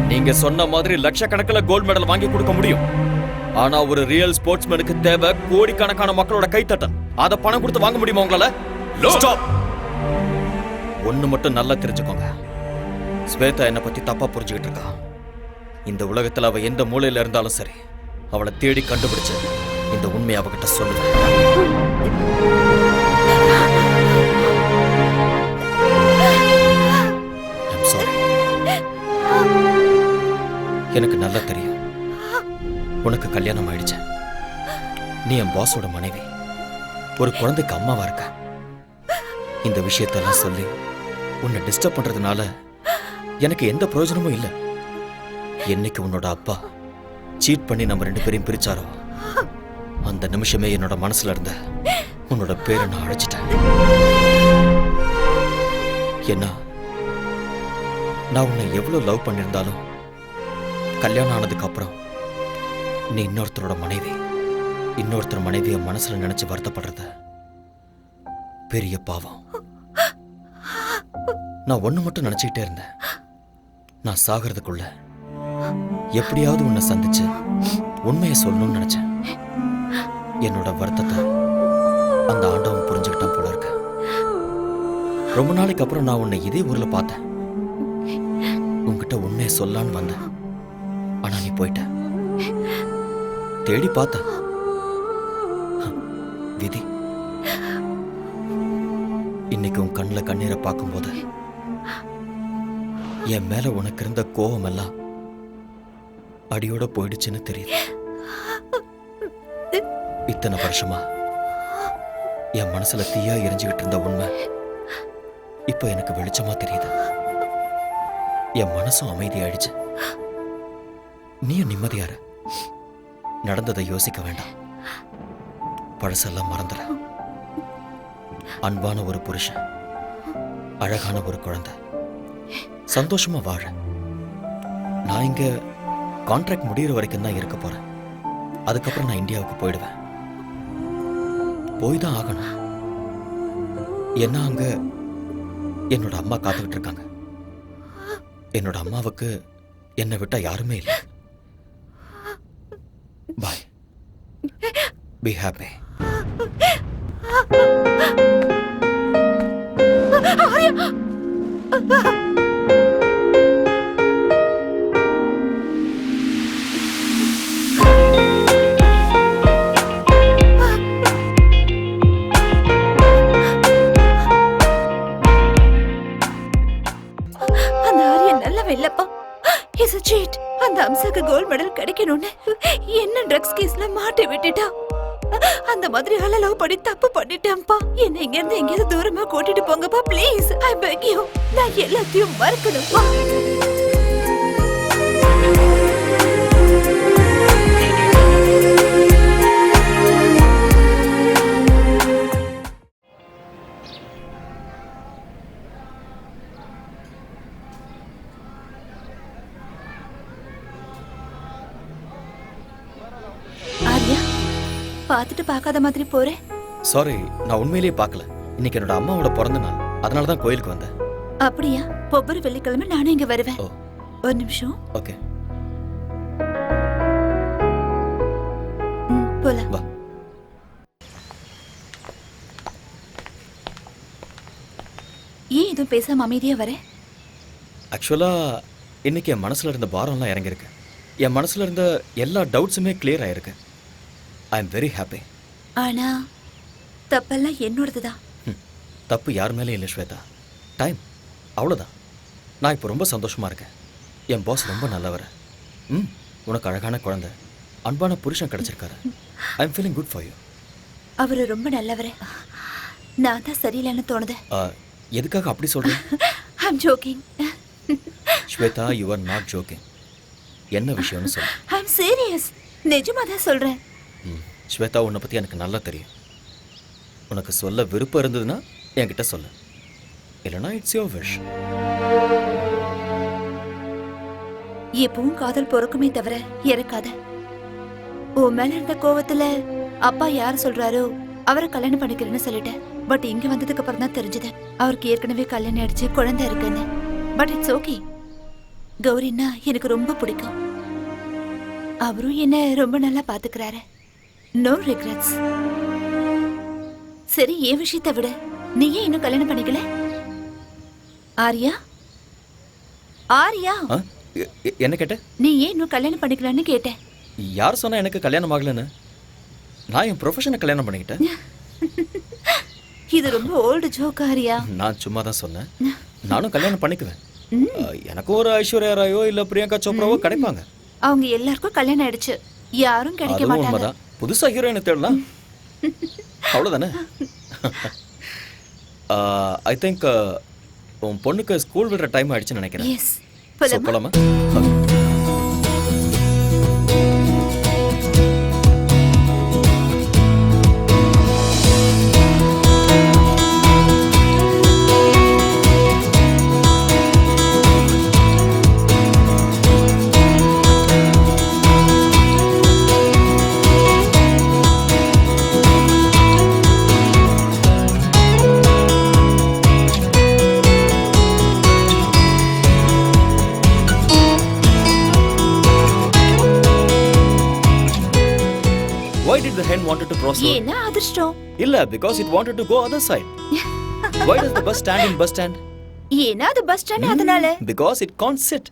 நீங்க சொன்ன மாதிரி லட்சக்கணக்கில் கோல்டு மெடல் வாங்கி கொடுக்க முடியும். ஆனா ஒரு ரியல் ஸ்போர்ட்ஸ்மேனுக்கு தேவை கோடிக்கணக்கான மக்களோட கைத்தட்டல். அத பணம் கொடுத்து வாங்க முடியுமா உங்களால? ஸ்டாப். ஒண்ணு மட்டும் நல்லா தெரிஞ்சுக்கோங்க, ஸ்வேதா என்னை பத்தி தப்பா புரிஞ்சுக்கிட்டு இருக்கா. இந்த உலகத்துல அவ எந்த மூலையில இருந்தாலும் சரி, அவளை தேடி கண்டுபிடிச்சு இந்த உண்மையை அவகிட்ட சொல்லுவேன். எனக்கு நல்லா தெரியும் உனக்கு கல்யாணம் ஆயிடுச்சு. நீ என் பாஸோட மனைவி, ஒரு குழந்தைக்கு அம்மாவா இருக்க. இந்த விஷயத்தெல்லாம் சொல்லி உன்னை டிஸ்டர்ப் பண்றதுனால எனக்கு எந்த பிரயோஜனமும் இல்லை. என்னைக்கு உன்னோட அப்பா சீட் பண்ணி நம்ம 2 பேரையும் பிரிச்சாரோ அந்த நிமிஷமே என்னோட மனசுல இருந்த உன்னோட பேரை நான் அழைச்சிட்டேன். என்ன, நான் உன்னை எவ்வளவு லவ் பண்ணியிருந்தாலும் கல்யாணம் ஆனதுக்கு அப்புறம் நீ இன்னொருத்தரோட மனைவி, இன்னொருத்தர் மனைவிய மனசுல நினைச்சு வருத்தப்படுறது பெரிய பாவம். நான் ஒண்ணு மட்டும் நினைச்சுக்கிட்டே இருந்தேன், நான் சாகிறதுக்குள்ள எப்படியாவது உன்னை சந்திச்சு உண்மையை சொல்லணும்னு நினைச்சேன். என்னோட வருத்தத்தை அந்த ஆண்டவன் புரிஞ்சுக்கிட்டான் போல இருக்கு. ரொம்ப நாளைக்கு அப்புறம் நான் உன்னை இதே ஊர்ல பார்த்தேன். உன்கிட்ட உண்மையை சொல்லான்னு வந்தேன், ஆனா நீ போயிட்ட. தேடி பார்த்த விதி. இன்னைக்கு உன் கண்ணுல கண்ணீரை பார்க்கும்போது என் மேல உனக்கு இருந்த கோபம் எல்லாம் அடியோட போயிடுச்சுன்னு தெரியுது. இத்தனை வருஷமா என் மனசுல தீயா எரிஞ்சுக்கிட்டு இருந்த உண்மை இப்ப எனக்கு வெளிச்சமா தெரியுது. என் மனசும் அமைதியாயிடுச்சு, நீயும் நிம்மதியார. நடந்ததை யோசிக்க வேண்டாம், பழசெல்லாம் மறந்துட. அன்பான ஒரு புருஷன், அழகான ஒரு குழந்தை, சந்தோஷமா வாழ. நான் இங்க கான்ட்ராக்ட் முடிகிற வரைக்கும் தான் இருக்க போறேன். அதுக்கப்புறம் நான் இந்தியாவுக்கு போயிடுவேன். போய் தான் ஆகணும். என்ன, அங்க என்னோட அம்மா காத்துக்கிட்டு இருக்காங்க. என்னோட அம்மாவுக்கு என்னை விட்டா யாருமே இல்லை. பாய், பி ஹாப்பி. அந்த ஆரியன் நல்ல வெள்ளப்பா. Is a cheat. அந்த அம்சாக்கு கோல்ட் மெடல் கிடைக்கணும்னு என்ன ட்ரக்ஸ் கேஸ்ல மாட்டி விட்டுட்டா. அந்த மாதிரி ஆள லவ் பண்ணி தப்பு பண்ணிட்டேன்ப்பா. என்ன இங்க இருந்து எங்கேயாவது தூரமா கூட்டிட்டு போங்கப்பா ப்ளீஸ். I peg you. நான் எல்லாத்தையும் மறக்கணும்ப்பா. ஆர்யா, பார்த்துட்டு பார்க்காத மாதிரி போறேன். சாரி, நான் உண்மையிலேயே பார்க்கல. இன்னைக்கு என்னோட அம்மாவோட பிறந்த நாள், அதனால தான் கோயிலுக்கு வந்தேன். அப்படியா? ஒவ்வொரு வெள்ளிக்கிழமை நானும் இங்க வருவேன். ஒரு நிமிஷம். ஓகே, போலாம். வா. ஏன் எதுவும் பேசாம அமைதியா வர? ஆக்சுவலா இன்னைக்கு என் மனசுல இருந்த பாரம்லாம் இறங்கியிருக்கு. என் மனசுல இருந்த எல்லா டவுட்ஸுமே கிளியர் ஆயிருக்கு. I am very happy. ஆனா தப்பெல்லாம் என்னோடதுதான். தப்பு யார் மேலே இல்லை ஸ்வேதா. டைம், அவ்வளோதான். நான் இப்போ ரொம்ப சந்தோஷமா இருக்கேன். என் பாஸ் ரொம்ப நல்லவர். உனக்கு அழகான குழந்தை, அன்பான புருஷன் கிடைச்சிருக்காரு. I am feeling good for you. அவரு ரொம்ப நல்லவர். நான் தான் சரியில்லைன்னு தோணுது. எதுக்காக அப்படி சொல்றேன்? I am joking. Shweta, you are not joking. என்ன விஷயம்னு சொல்லு. I am serious. நிஜமா தான் சொல்றேன். ஸ்வேதா, உன்னை பத்தி எனக்கு நல்லா தெரியும். உனக்கு சொல்ல விருப்பம் இருந்ததுன்னா என்கிட்ட சொல்லு, இல்லைனா இட்ஸ் யுவர் விஷ். எப்பவும் காதல் பொறுக்குமே தவிர இறக்காத. உன் மேல இருந்த கோவத்துல அப்பா யார் சொல்றாரோ அவரை கல்யாணம் பண்ணிக்கிறேன்னு சொல்லிட்டேன். பட் இங்க வந்ததுக்கு அப்புறம் தான் தெரிஞ்சது அவருக்கு ஏற்கனவே கல்யாணம் ஆயிடுச்சு, குழந்தை இருக்குன்னு. But it's okay. கௌரின்னா எனக்கு ரொம்ப பிடிக்கும். அவரும் என்ன ரொம்ப நல்லா பாத்துக்கிறாரு. No regrets. சரி, என் விஷயத்தை விட நீ ஏன் இன்னும் கல்யாணம் பண்ணிக்கல? ஆர்யா, ஆர்யா, என்ன கேட்ட? நீ ஏன் இன்னும் கல்யாணம் பண்ணிக்கலான்னு கேட்டேன். யார் சொன்னா எனக்கு கல்யாணம் ஆகலன்னு? நான் என் ப்ரொஃபஷனை கல்யாணம் பண்ணிக்கிட்டேன். இது ரொம்ப ஓல்டு ஜோக் ஆர்யா. நான் சும்மா தான் சொன்னேன். நானும் கல்யாணம் பண்ணிக்குவேன். எனக்கு ஒரு ஐஸ்வர்யா ராயோ இல்ல பிரியங்கா சோப்ராவோ கிடைப்பாங்க. அவங்க எல்லாருக்கும் கல்யாணம் ஆயிடுச்சு, யாரும் கிடைக்க அதுவும் மாட்டாங்க. உண்மைதான். புதுசா ஹீரோயினை தேடலாம், அவ்வளவுதானே? ஐ திங்க் உன் பொண்ணுக்கு ஸ்கூல் விடுற டைம் ஆயிடுச்சுன்னு நினைக்கிறேன். எஸ், So, போலாமா? Why did the hen wanted to cross road? ஏன்னா அதிர்ஷ்டம். இல்ல, because it wanted to go other side. Why does the bus stand in bus stand? ஏன்னா அது பஸ் ஸ்டாண்ட், அதனால. Because it can't sit.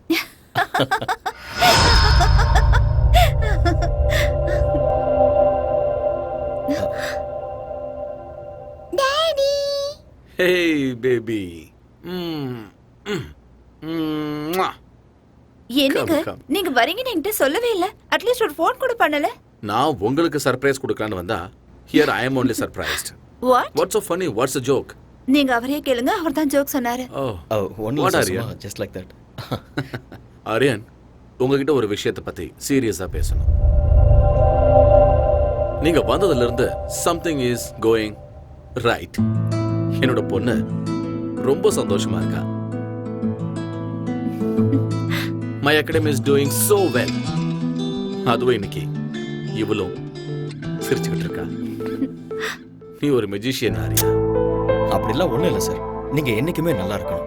Daddy. Hey baby. என்னங்க Come, come. நீங்க வரீங்கன்னு என்கிட்ட சொல்லவே இல்ல. அட்லீஸ்ட் ஒரு ஃபோன் கூட பண்ணல. நான் உங்களுக்கு சர்ப்ரைஸ் கொடுக்கலான்னு வந்தா here I am only surprised. What? What's so funny? What's the joke? நீங்க அவரே கேளுங்க, அவர் தான் ஜோக் சொன்னாரு. Only What are Susma, you? just like that. Aryan, உங்ககிட்ட ஒரு விஷயத்தை பத்தி சீரியஸா பேசணும். நீங்க வந்ததுல இருந்து something is going right. என்னோட பொண்ணு ரொம்ப சந்தோஷமா இருக்கா. My academy is doing so well. அதுவும் இன்னைக்கு இவளும் சிரிச்சுக்கிட்டு இருக்கா. நீ ஒரு மெஜிஷியன் ஆரியா. அப்படிலாம் ஒண்ணும் இல்லை சார். நீங்க என்னைக்குமே நல்லா இருக்கணும்.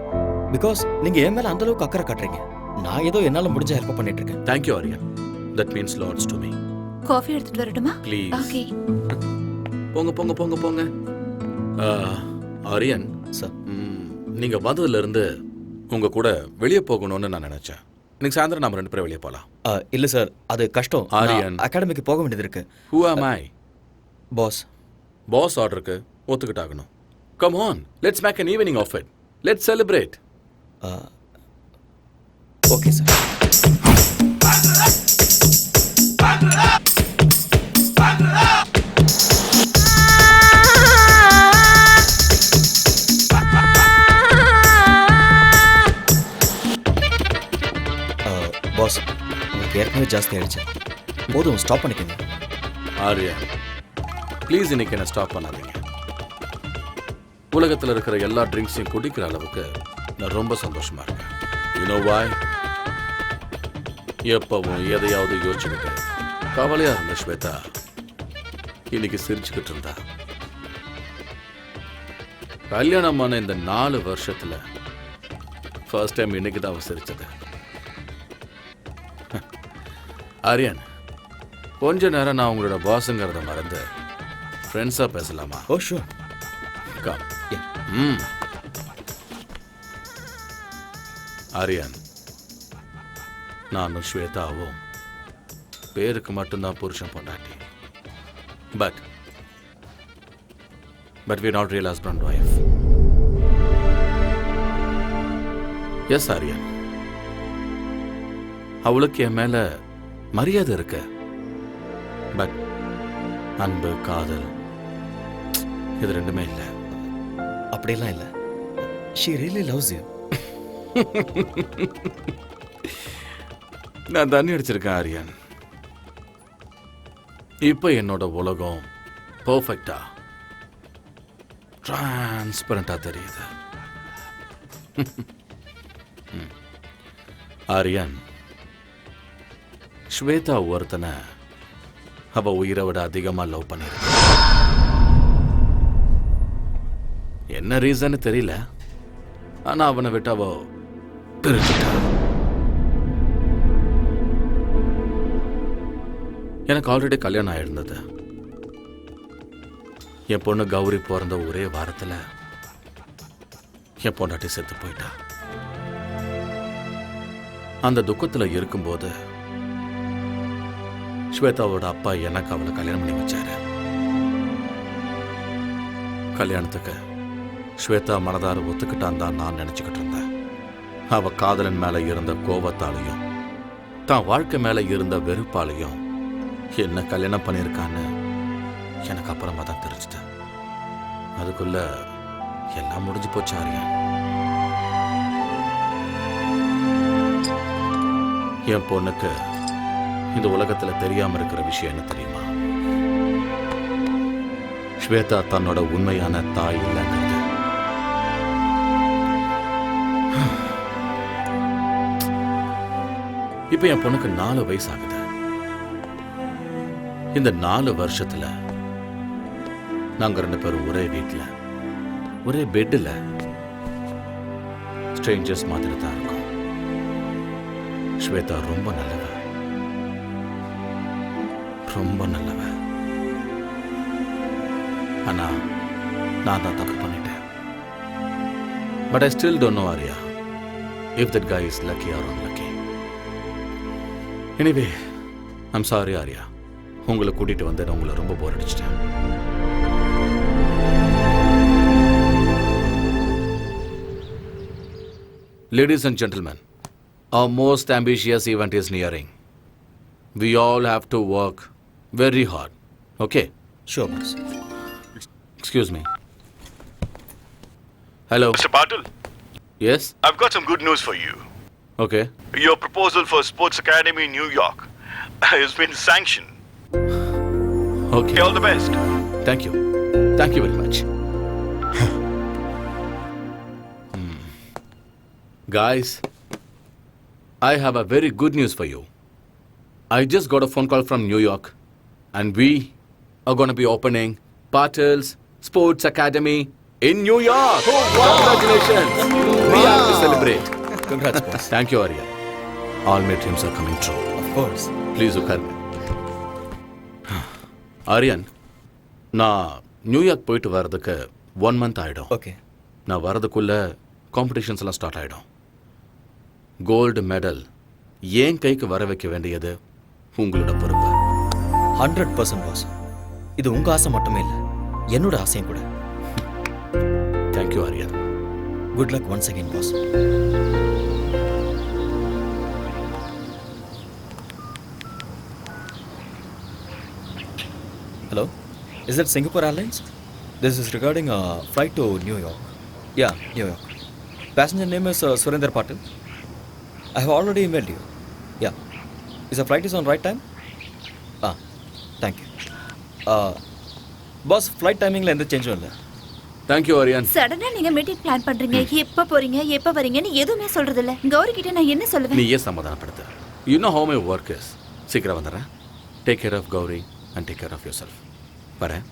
பிகாஸ் நீங்க என் மேல அந்த அளவுக்கு அக்கறை காட்டுறீங்க. நான் ஏதோ என்னால முடிஞ்ச ஹெல்ப் பண்ணிட்டு இருக்கேன். Thank you Arya. That means lots to me. Coffee எடுத்துட்டு வரட்டுமா? Please. ஓகே. போங்க போங்க போங்க போங்க. ஆரியன் சார், நீங்க வந்ததுல இருந்து உங்க கூட வெளியே போகணும்னு நான் நினைச்சேன். இன்னைக்கு சாயந்தரம் நாம 2 பேரும் வெளியே போலாம். இல்ல சார், அது கஷ்டம். ஆரியன், அகாடமிக்கு போக வேண்டியது இருக்கு. Who am I? Boss. Boss ஆர்டருக்கு ஒத்துக்கிட்டாகணும். Come on, let's make an evening of it. Let's celebrate. Okay sir. Boss உங்களுக்கு ஏற்கனவே ஜாஸ்தி ஆயிடுச்சு, போதும் ஸ்டாப் பண்ணிக்கோங்க. ஆர்யா ப்ளீஸ் இன்னைக்கு என்ன ஸ்டாப் பண்ணாதீங்க. உலகத்தில் இருக்கிற எல்லா ட்ரிங்க்ஸையும் குடிக்கிற அளவுக்கு நான் ரொம்ப சந்தோஷமா இருக்கேன். யூனோ வாய்? எப்பவும் எதையாவது யோசிச்சுக்கிட்டு கவலையா இருந்த ஸ்வேதா இன்னைக்கு சிரிச்சுக்கிட்டு இருந்தா. கல்யாணமான இந்த 4 வருஷத்துல ஃபர்ஸ்ட் டைம் இன்னைக்கு தான் அவ சிரிச்சது. ஆரியன், கொஞ்ச நேரம் நான் உங்களோட பாஸுங்கிறத மறந்து ஃப்ரெண்ட்ஸா பேசலாமா? ஓ ஷூர். கம். ஆரியன், நானும் ஸ்வேதாவும் பேருக்கு மட்டும்தான் புருஷன் பொண்டாட்டி. But we're not real husband and wife. எஸ் ஆரியன், அவளுக்கு என் மேல மரியாதை இருக்கு. பட் அன்பு, காதல் இது ரெண்டுமே இல்லை. அப்படியெல்லாம் இல்லை. she really loves you. நான் தண்ணி அடிச்சிருக்கேன் ஆரியன். இப்போ என்னோட உலகம் பர்ஃபெக்டா டிரான்ஸ்பரண்டா தெரியுது. ஆரியன், ஸ்வேதா ஒருத்தனை அவ உயிரை விட அதிகமா லவ் பண்ணிருக்க. என்ன ரீசன் தெரியல, ஆனா அவனை விட்டு அவ பிரிச்சுட்டா. எனக்கு ஆல்ரெடி கல்யாணம் ஆயிருந்தது. என் பொண்ணு கௌரி பிறந்த ஒரே வாரத்தில் என் பொண்டாட்டி செத்து போயிட்டா. அந்த துக்கத்தில் இருக்கும்போது ஸ்வேதாவோட அப்பா எனக்கு அவளை கல்யாணம் பண்ணி வச்சாரு. கல்யாணத்துக்கு ஸ்வேதா மனதார ஒத்துக்கிட்டான் தான் நான் நினைச்சுக்கிட்டு இருந்தேன். அவ காதலன் மேல இருந்த கோபத்தாலையும் தான் வாழ்க்கை மேல இருந்த வெறுப்பாலையும் என்ன கல்யாணம் பண்ணியிருக்கான்னு எனக்கு அப்புறமா தான் தெரிஞ்சுட்டேன். அதுக்குள்ள எல்லாம் முடிஞ்சு போச்சு ஆரியா. என் பொண்ணுக்கு இந்த உலகத்துல தெரியாம இருக்கிற விஷயம் என்ன தெரியுமா? ஸ்வேதா தன்னோட உண்மையான தாய் இல்லைங்கிறது. இப்ப என் பொண்ணுக்கு 4 வயசு ஆகுது. இந்த 4 வருஷத்துல நாங்க 2 பேரும் ஒரே வீட்டுல ஒரே பெட்ல ஸ்ட்ரேஞ்சர்ஸ் மாதிரி தான் இருக்கோம். ஸ்வேதா ரொம்ப நல்லவ, ரொம்ப நல்லவ. ஆனா நான் தான் தப்பு பண்ணிட்டேன். But I still don't know Arya if that guy is lucky or unlucky. Anyway I'm sorry Arya, உங்களை கூட்டிட்டு வந்து உங்களை ரொம்ப போர் அடிச்சிட்டேன். Ladies and gentlemen, our most ambitious event is nearing. We all have to work very hard. Okay? Sure, boss. Excuse me. Hello. Mr. Patil? Yes? I've got some good news for you. Okay. Your proposal for Sports Academy in New York has been sanctioned. Okay. All the best. Thank you. Thank you very much. Guys, I have a very good news for you. I just got a phone call from New York, and we are going to be opening Patil's Sports Academy in New York. Congratulations. We have to celebrate. Congrats, boss. Thank you, Arya. All my dreams are coming true. Of course. Please look at me. Aryan, நான் நியூயார்க் போயிட்டு வர்றதுக்கு 1 month ஆகிடும். ஓகே. நான் வர்றதுக்குள்ள காம்படிஷன்ஸ் எல்லாம் ஸ்டார்ட் ஆகிடும். கோல்டு மெடல் ஏன் கைக்கு வர வைக்க வேண்டியது உங்களோட பொறுப்பு. 100% பாஸ். இது உங்க ஆசை மட்டுமே இல்லை, என்னோட ஆசையும் கூட. Thank you Aryan. Good luck once again boss. Hello, is that Singapore Airlines? This is regarding a flight to New York. Yeah, New York. Passenger name is Surinder Patil. I have already emailed you. Yeah is a flight is on right time thank you boss flight டைமிங்கில் எந்த சேஞ்சும் இல்லை. தேங்க்யூ ஆரியான். சடனா நீங்க மீட்டிங் பிளான் பண்றீங்க, எப்ப போறீங்க எப்ப வரீங்கன்னு எதுவுமே சொல்றது இல்ல. கௌரி கிட்ட நான் என்ன சொல்லுவேன்? நீ ஏன் சமாதானப்படுத்து? You know how my work is. சீக்கிரம் வந்துடுறேன். Take care of Gauri and take care of yourself. வரேன்.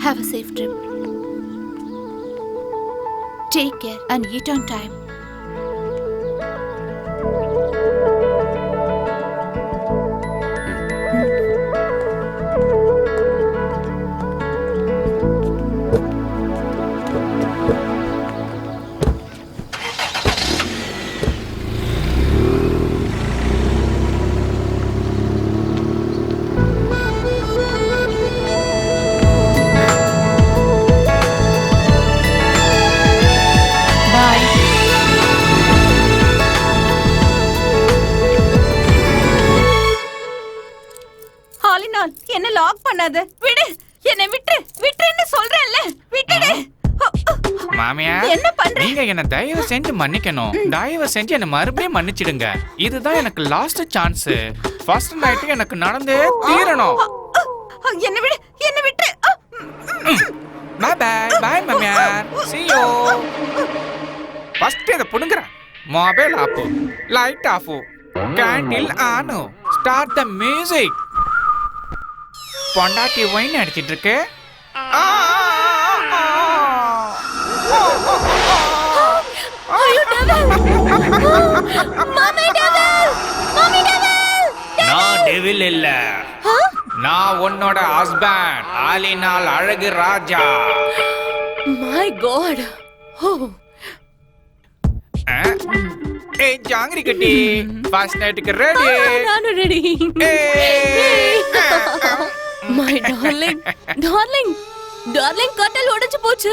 Have a safe trip. Take care and eat on time. என்ன லாக் பண்ணாத. விடு, என்ன விட்டுன்னு சொல்றேன்ல. விட்டுடு. மாமியா, என்ன பண்ற? நீங்க என்ன தயவு செஞ்சு மன்னிக்கணும். தயவு செஞ்சு என்ன மறுபடியும் மன்னிச்சிடுங்க. இதுதான் எனக்கு லாஸ்ட் சான்ஸ். ஃபர்ஸ்ட் நைட் எனக்கு நடந்தே தீரணும். என்ன விடு, என்ன விட்டு. பை பை பை மாமியா. see you. ஃபர்ஸ்ட் இத புடுங்கற. Mobile off, light off, candle on, start the music. பொண்டாட்டி வைன் அடிச்சிட்டு இருக்கு. ஐயோ டெவில்! மாமி டெவில்! மாமி டெவில்! நான் டெவில் இல்ல. நான் உன்னோட ஹஸ்பண்ட், ஆலினால் அழகு ராஜா. My God. ஓ. ஏய் ஜாங்கிரி கட்டி, ஃபர்ஸ்ட் நைட்டுக்கு ரெடி. நானும் ready. My darling, darling, darling, கட்டல் உடைஞ்சு போச்சு.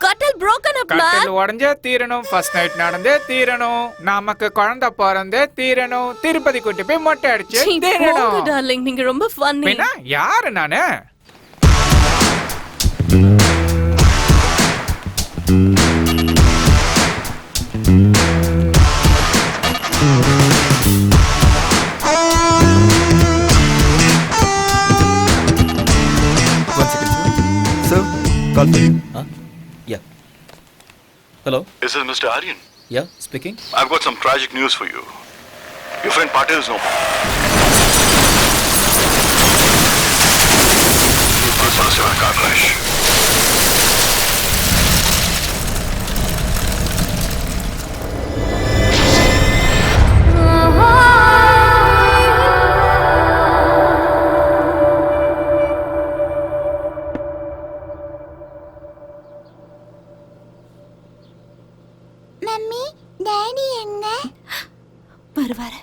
கட்டல் broken up man. கட்டல் உடைஞ்சே தீரணும். ஃபர்ஸ்ட் நைட் நடந்தே தீரணும். நமக்கு குழந்தை பிறந்தே தீரணும். திருப்பதி கூட்டி போய் மொட்டை அடிச்சு தீரணும். டார்லிங், நீங்க ரொம்ப ஃபன்னி. என்ன யாரு நானு? Call for you. Yeah. Hello? This is Mr. Aryan. Yeah, speaking. I've got some tragic news for you. Your friend Patil is no more. He was also in a car crash. Mummy, daddy எங்க? வருவாரு.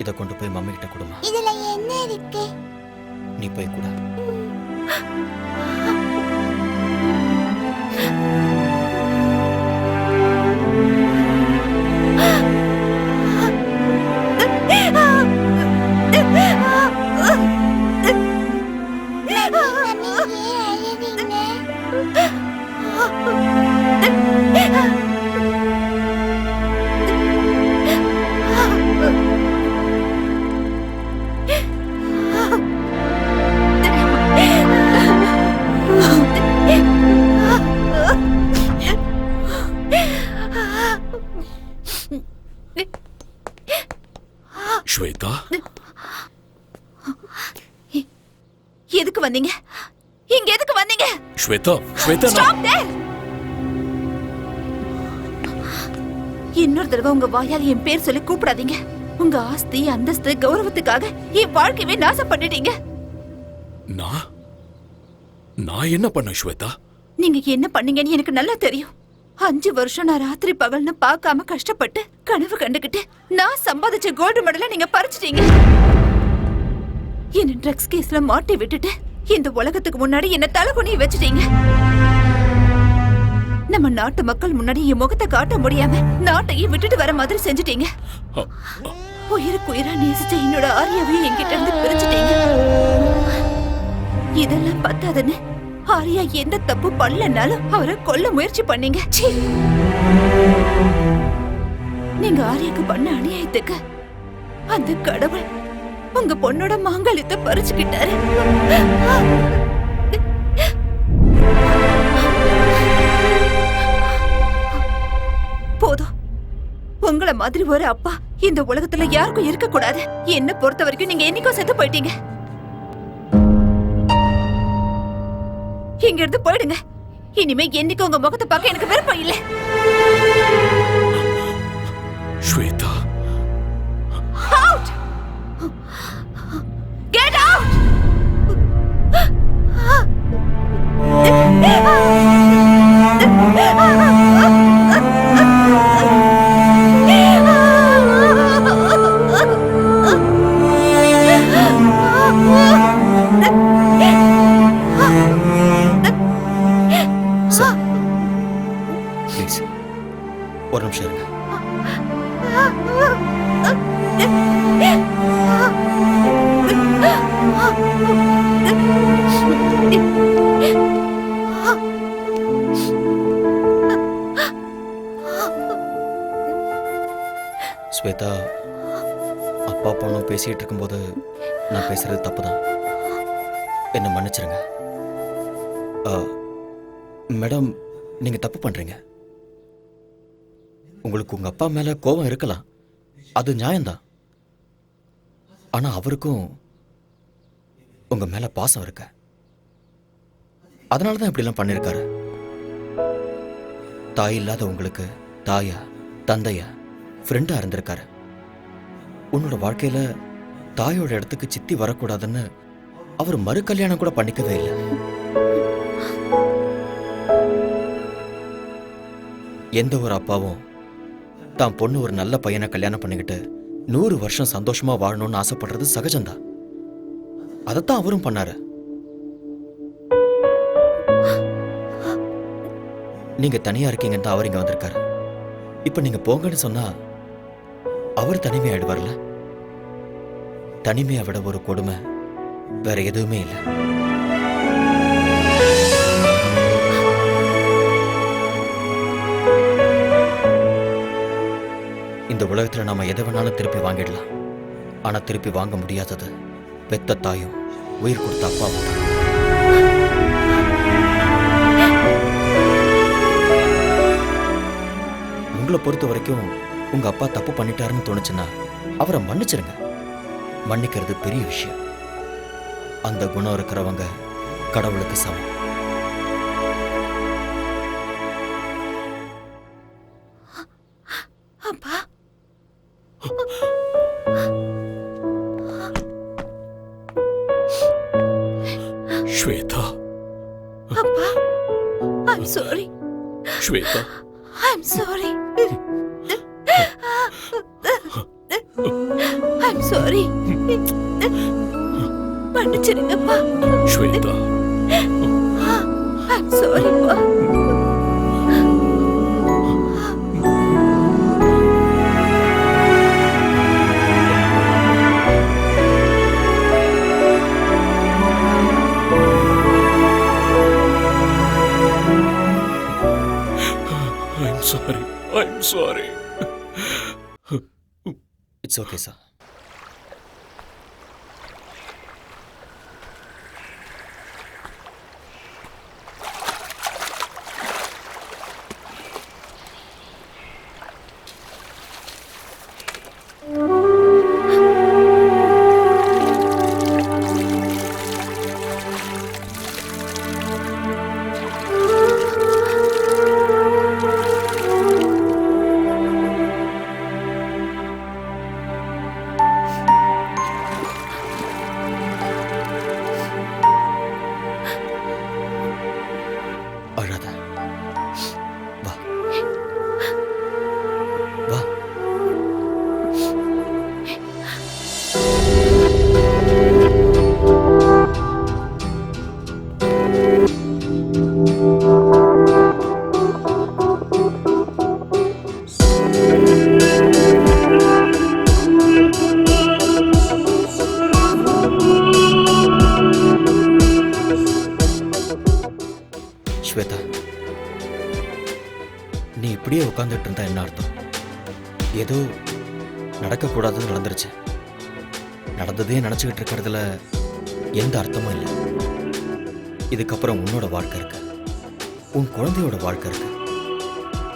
இதை கொண்டு போய் மம்மி கிட்ட கொடுமா. இதுல என்ன இருக்கு? நீ போய் கூட. ஸ்வேதா, எதுக்கு வந்தீங்க? இங்க எதுக்கு வந்தீங்க? Shweta, Shweta, Stop there! இன்னொரு தடவை உங்க வாயால் என் பேர் சொல்லி கூப்பிடாதீங்க. உங்க ஆஸ்தி, அந்தஸ்து, கௌரவத்துக்காக என் வாழ்க்கையவே நாசம் பண்ணிட்டீங்க. நான் என்ன பண்ண ஸ்வேதா? நீங்க என்ன பண்ணீங்கன்னு எனக்கு நல்லா தெரியும். 5 வருஷம் நான் ராத்திரி பகல்னு பார்க்காம கஷ்டப்பட்டு கனவு கண்டுகிட்டு நான் சம்பாதிச்ச கோல்டு மெடலை நீங்க பறிச்சிட்டீங்க. என்ன ட்ரக்ஸ் கேஸ்ல மாட்டி விட்டுட்டு இந்த உலகத்துக்கு முன்னாடி என்ன தலைகுனிய வச்சுட்டீங்க. நம்ம நாட்டு மக்கள் முன்னாடி என் முகத்தை காட்ட முடியாம நாட்டையே விட்டுட்டு வர மாதிரி செஞ்சுட்டீங்க. உயிருக்கு உயிரா நேசிச்ச என்னோட ஆரியாவை என்கிட்ட இருந்து பிரிச்சுட்டீங்க. இதெல்லாம் பத்தாதுன்னு ஆரியா எந்த தப்பு பண்ணலனாலும் அவரை கொல்ல முயற்சி பண்ணீங்க. நீங்க ஆரியாக்கு பண்ண அநியாயத்துக்கு அந்த கடவுள் உங்க பொண்ணோட மாங்கல்யத்தை பறிச்சுக்கிட்டாரு. போதும். உங்கள மாதிரி ஒரு அப்பா இந்த உலகத்துல யாருக்கும் இருக்க கூடாது. என்ன பொறுத்த வரைக்கும் நீங்க என்னைக்கோ செத்து போயிட்டீங்க. இங்க இருந்து போயிடுங்க. இனிமே என்னைக்கு உங்க முகத்தை பார்க்க எனக்கு விருப்பம் இல்லை. Shweta, Out! Get out! Please ஒரு நிமிஷம் இருங்க. ஸ்வேதா, அப்பா பொண்ணும் பேசிட்டு இருக்கும்போது நான் பேசுறது தப்புதான். என்ன மன்னிச்சிருங்க. மேடம், நீங்க தப்பு பண்றீங்க. உங்களுக்கு உங்க அப்பா மேல கோபம் இருக்கலாம், அது நியாயம்தான். ஆனா அவருக்கும் உங்க மேல பாசம் இருக்கு. அதனாலதான் இப்படிலாம் பண்ணிருக்காரு. தாய் இல்லாத உங்களுக்கு தாயா, தந்தையா, ஃப்ரெண்டா இருந்திருக்காரு. உன்னோட வாழ்க்கையில தாயோட இடத்துக்கு சித்தி வரக்கூடாதுன்னு அவர் மறு கல்யாணம் கூட பண்ணிக்கவே இல்லை. எந்த ஒரு அப்பாவும் தான் பொண்ணு ஒரு நல்ல பையனை கல்யாணம் பண்ணிக்கிட்டு 100 வருஷம் சந்தோஷமா வாழணும்னு ஆசைப்படுறது சகஜம்தான். அதைத்தான் அவரும் பண்ணாரு. நீங்க தனியா இருக்கீங்கன்னு தான் அவர் இங்க வந்திருக்காரு. இப்ப நீங்க போங்கன்னு சொன்னா அவர் தனிமையாயிடுவார்ல. தனிமையை விட ஒரு கொடுமை வேற எதுவுமே இல்லை. இந்த உலகத்துல நாம எதை வேணாலும் திருப்பி வாங்கிடலாம். ஆனா திருப்பி வாங்க முடியாதது பெத்த தாயும் உயிர் கொடுத்த அப்பாவும் தான். உங்களை பொறுத்த வரைக்கும் உங்க அப்பா தப்பு பண்ணிட்டாருன்னு தோணுச்சுன்னா அவரை மன்னிச்சிருங்க. மன்னிக்கிறது பெரிய விஷயம். அந்த குணம் இருக்கிறவங்க கடவுளுக்கு சமம். அப்பா, ஸ்வேதா, அப்பா, I'm sorry. Shweta, I'm sorry. I'm sorry. மன்னிச்சிருங்கப்பா. Shweta, I'm sorry, பா. I'm sorry. I'm sorry. It's okay, sir. உட்காந்துட்டு இருந்தா என்ன அர்த்தம்? ஏதோ நடக்கக்கூடாதுன்னு நடந்துருச்சு. நடந்ததே நினச்சிக்கிட்டு இருக்கிறதுல எந்த அர்த்தமும் இல்லை. இதுக்கப்புறம் உன்னோட வாழ்க்கை இருக்கு, உன் குழந்தையோட வாழ்க்கை இருக்கு.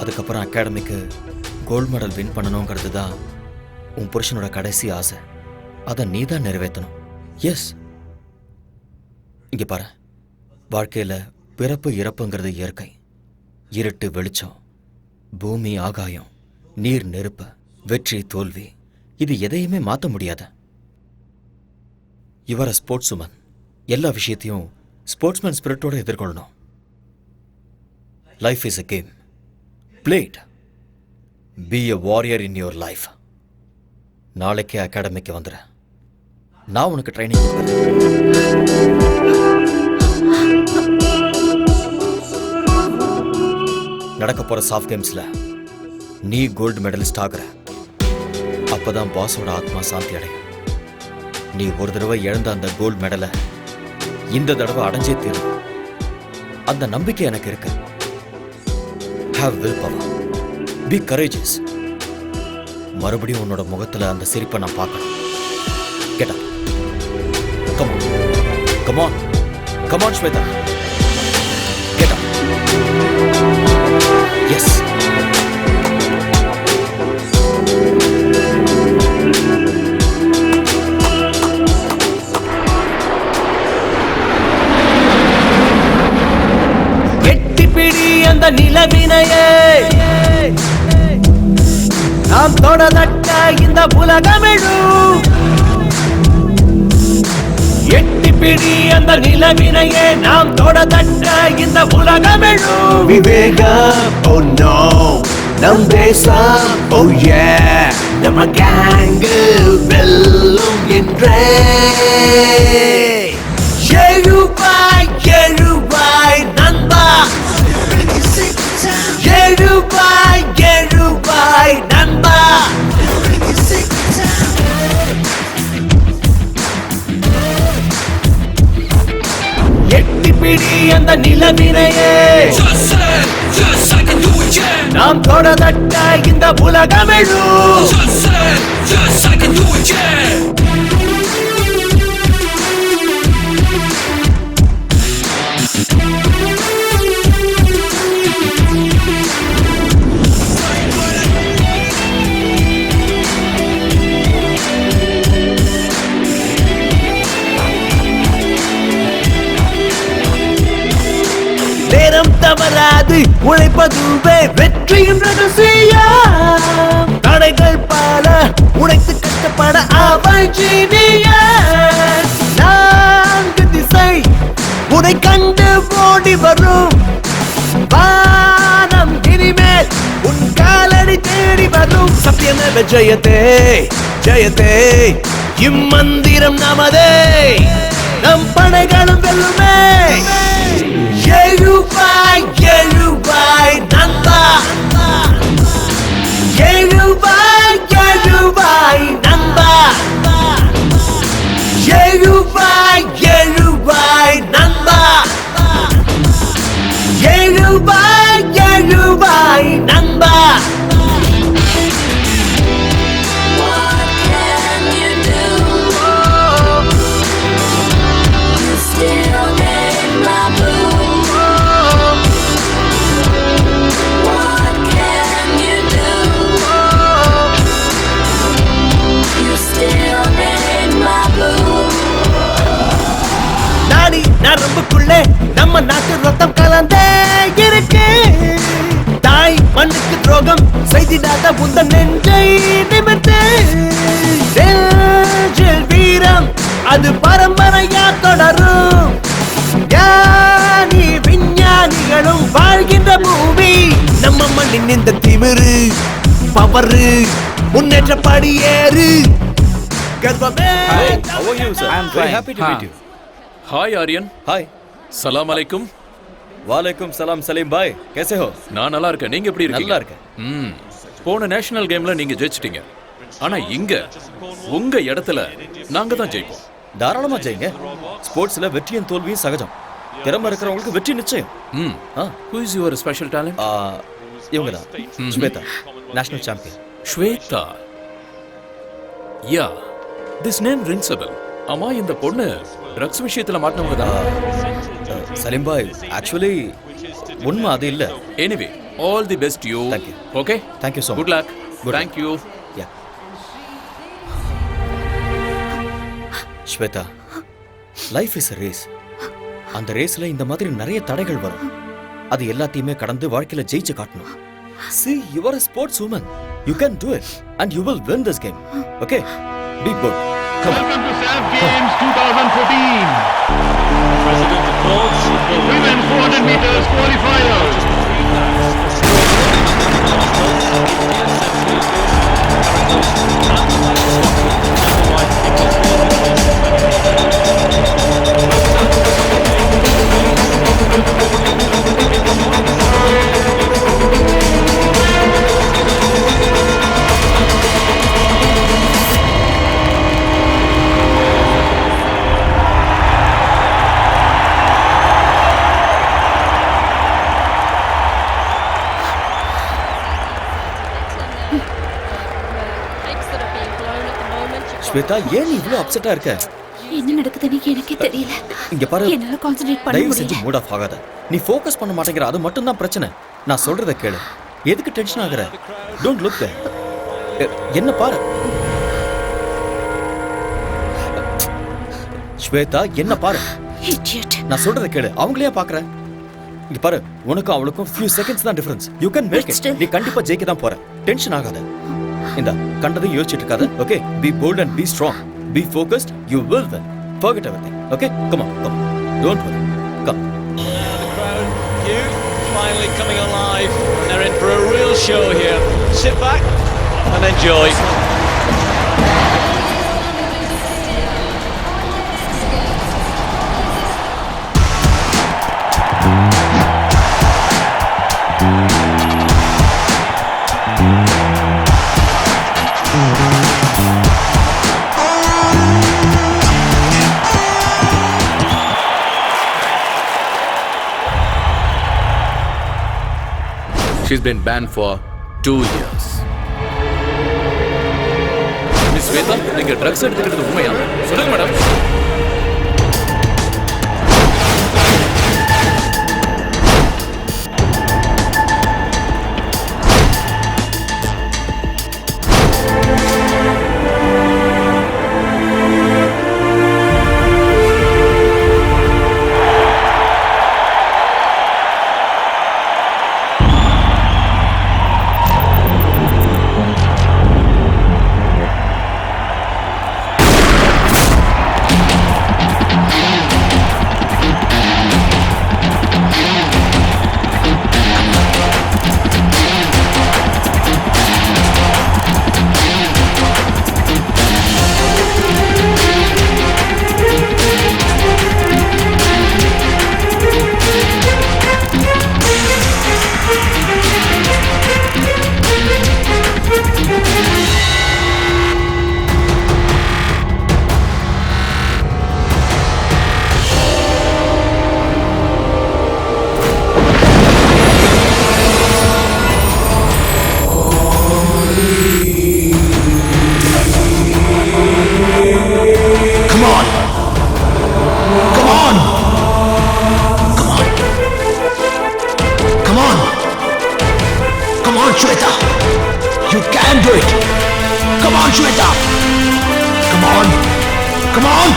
அதுக்கப்புறம் அகாடமிக்கு கோல்டு மெடல் வின் பண்ணணுங்கிறது தான் உன் புருஷனோட கடைசி ஆசை. அதை நீ தான் நிறைவேற்றணும். எஸ், இங்கே பாரு, வாழ்க்கையில் பிறப்பு இறப்புங்கிறது இயற்கை. இருட்டு வெளிச்சம், பூமி ஆகாயம், நீர் நெருப்பு, வெற்றி தோல்வி, இது எதையுமே மாற்ற முடியாத. இவர ஸ்போர்ட்ஸ் உமன், எல்லா விஷயத்தையும் ஸ்போர்ட்ஸ்மேன் ஸ்பிரிட்டோட எதிர்கொள்ளணும். Life is a game, play it. Be a warrior in your life. நாளைக்கே அகாடமிக்கு வந்துடு, நான் உனக்கு ட்ரைனிங் கொடுக்குறேன். நடக்க போற சாஃப்ட் கேம்ஸ்ல நீ கோல்டு மெடலிஸ்ட் ஆகுற. அப்பதான் பாஸோட ஆத்மா சாந்தி அடையும். நீ ஒரு தடவை இழந்த அந்த கோல்டு மெடலை இந்த தடவை அடைஞ்சே தீரும். அந்த நம்பிக்கை எனக்கு இருக்கு. Have will power, be courageous. மறுபடியும் உன்னோட முகத்துல அந்த சிரிப்பை நான் பார்க்கணும். Get up, come on, come on, come on Shweta, get up. Yes, எட்டிப்பிடி அந்த நிலவினையே நாம் தொடதட்ட இந்த உலகமிழும். எட்டிப்பிடி அந்த நிலவினையே நாம் தொடதட்ட இந்த உலகமிழும். விவேகம், oh no, நம் தேசம், oh yeah, நம்ம கேங்கு வெல்லும் என்றே. எழுவாய் எழுவாய் நண்பா, எழுவாய் எழுவாய் நண்பா. எட்டிப்பிடி அந்த நிலவினையே நாம் தொடதட்ட இந்த உலகமிழும். நேரம் தவறாது உழைப்பதுவே வெற்றியின் ரகசியம். தடைகள் பல உழைத்து கஷ்டப்பட அவள் ஜீனியர். நான்கு திசை உனை கண்டு ஓடி வரும். வானம் இனிமேல் உன் காலடி தேடி வரும். சத்தியமேவ ஜெயதே ஜெயதே, இம்மந்திரம் நமதே, நம் படைகளும் வெல்லுமே. எழுவாய் எழுவாய் நண்பா, எழுவாய் எழுவாய் நண்பா, எழுவாய் எழுவாய் நண்பா, எழுவாய் எழுவாய் நண்பா. நரம்புக்குள்ளே நம்ம நாட்டு ரத்தம் கலந்தே இருக்கு. தாய் மண்ணுக்கு துரோகம் செய்திடாத உந்த நெஞ்சை நிமிர்த்து. நெஞ்சில் வீரம் அது பரம்பரையா தொடரும். ஞானி விஞ்ஞானிகளும் வாழ்கின்ற பூமி நம்ம மண்ணின் இந்த திமிரு பவரு முன்னேற்ற படியேறு. கர்வமே. How are you, sir? I am very happy to meet you. हाय आर्यन. हाय. सलाम अलैकुम. वालेकुम सलाम सलीम भाई, कैसे हो? நான் நல்லா இருக்கேன். நீங்க எப்படி இருக்கீங்க? நல்லா இருக்கேன். போன நேஷனல் கேம்ல நீங்க ஜெயிச்சிட்டீங்க. ஆனா இங்க உங்க இடத்துல நாங்க தான் ஜெயிப்போம். தாராளமா ஜெயிங்க. ஸ்போர்ட்ஸ்ல வெற்றியும் தோல்வியும் சகஜம். திறமை இருக்கிறவங்களுக்கு வெற்றி நிச்சயம். Who is your special talent? இவங்க தான் Shweta, national champion. Shweta, yeah, this name rings a bell. அம்மா, இந்த பொண்ணு ட்ரக்ஸ் விஷயத்துல மாட்டினவங்க தான். சலீம் பாய், ஆக்சுவலி உண்மை அது இல்ல. Anyway, all the best you. Thank you. Okay, thank you so much. Good luck. Thank you. Yeah Shweta, life is a race. அந்த ரேஸ்ல இந்த மாதிரி நிறைய தடைகள் வரும். அது எல்லாத்தையுமே கடந்து வாழ்க்கையில ஜெயிச்சு காட்டணும். See, you are a sports woman. You can do it and you will win this game. Okay? Be good. Come on. Welcome to SAF Games 2014. President applauds the Women's 400 meters qualifiers. Shweta, ஏன் நீ இவ்வளவு அப்செட்டா இருக்க? என்ன நடக்குதுன்னு எனக்கே தெரியல. இங்க பாரு, என்னால கான்சென்ட்ரேட் பண்ண தயவு செஞ்சு முடியல. மூட் ஆஃப் ஆகாத. நீ ஃபோக்கஸ் பண்ண மாட்டேங்கிற, அது மட்டும் தான் பிரச்சனை. நான் சொல்றத கேளு. எதுக்கு டென்ஷன் ஆகுற? Don't look there. என்ன பாரு ஸ்வேதா, என்ன பாரு. Idiot. நான் சொல்றத கேளு. அவங்களே பாக்குற. இங்க பாரு, உனக்கும் அவளுக்கும் few seconds தான் difference. You can make it. நீ கண்டிப்பா ஜெயிக்க தான் போற. டென்ஷன் ஆகாத. இந்த கண்டதையும் யோசிச்சுட்டு இருக்காத. Okay? Be bold and be strong. Be focused. You will win. Forget everything. Okay? Come on. Come on. Don't worry. Come. The crowd, you finally coming alive. They're in for a real show here. Sit back and enjoy. She's been banned for 2 years. Miss Shweta, நீங்க ட்ரக்ஸ் எடுத்துக்கிறது உண்மையா? சொல்லுங்க madam. Shweta! You can do it! Come on, Shweta! Come on! Come on!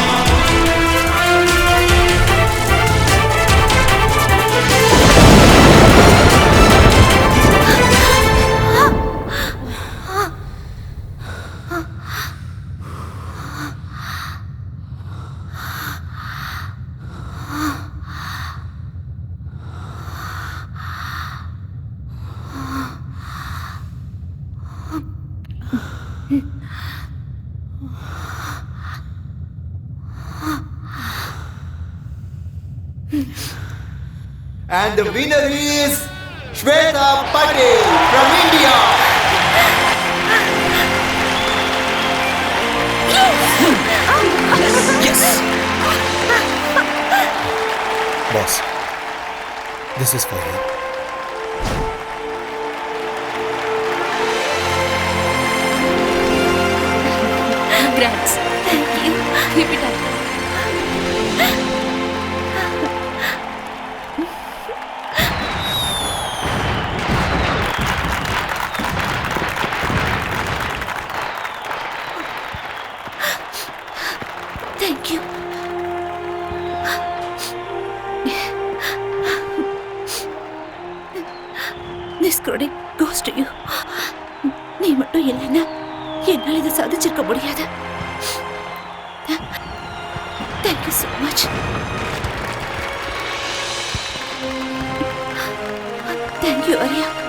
And the winner is Shweta Patel from India. Yes! Boss, this is for you. Congrats. Thank you. Keep it up. Thank you. This credit goes to you. நீ மட்டும் இல்லைன்னா என்னால் இதை சாதிச்சிருக்க முடியாது. Thank you so much. Thank you, Arya.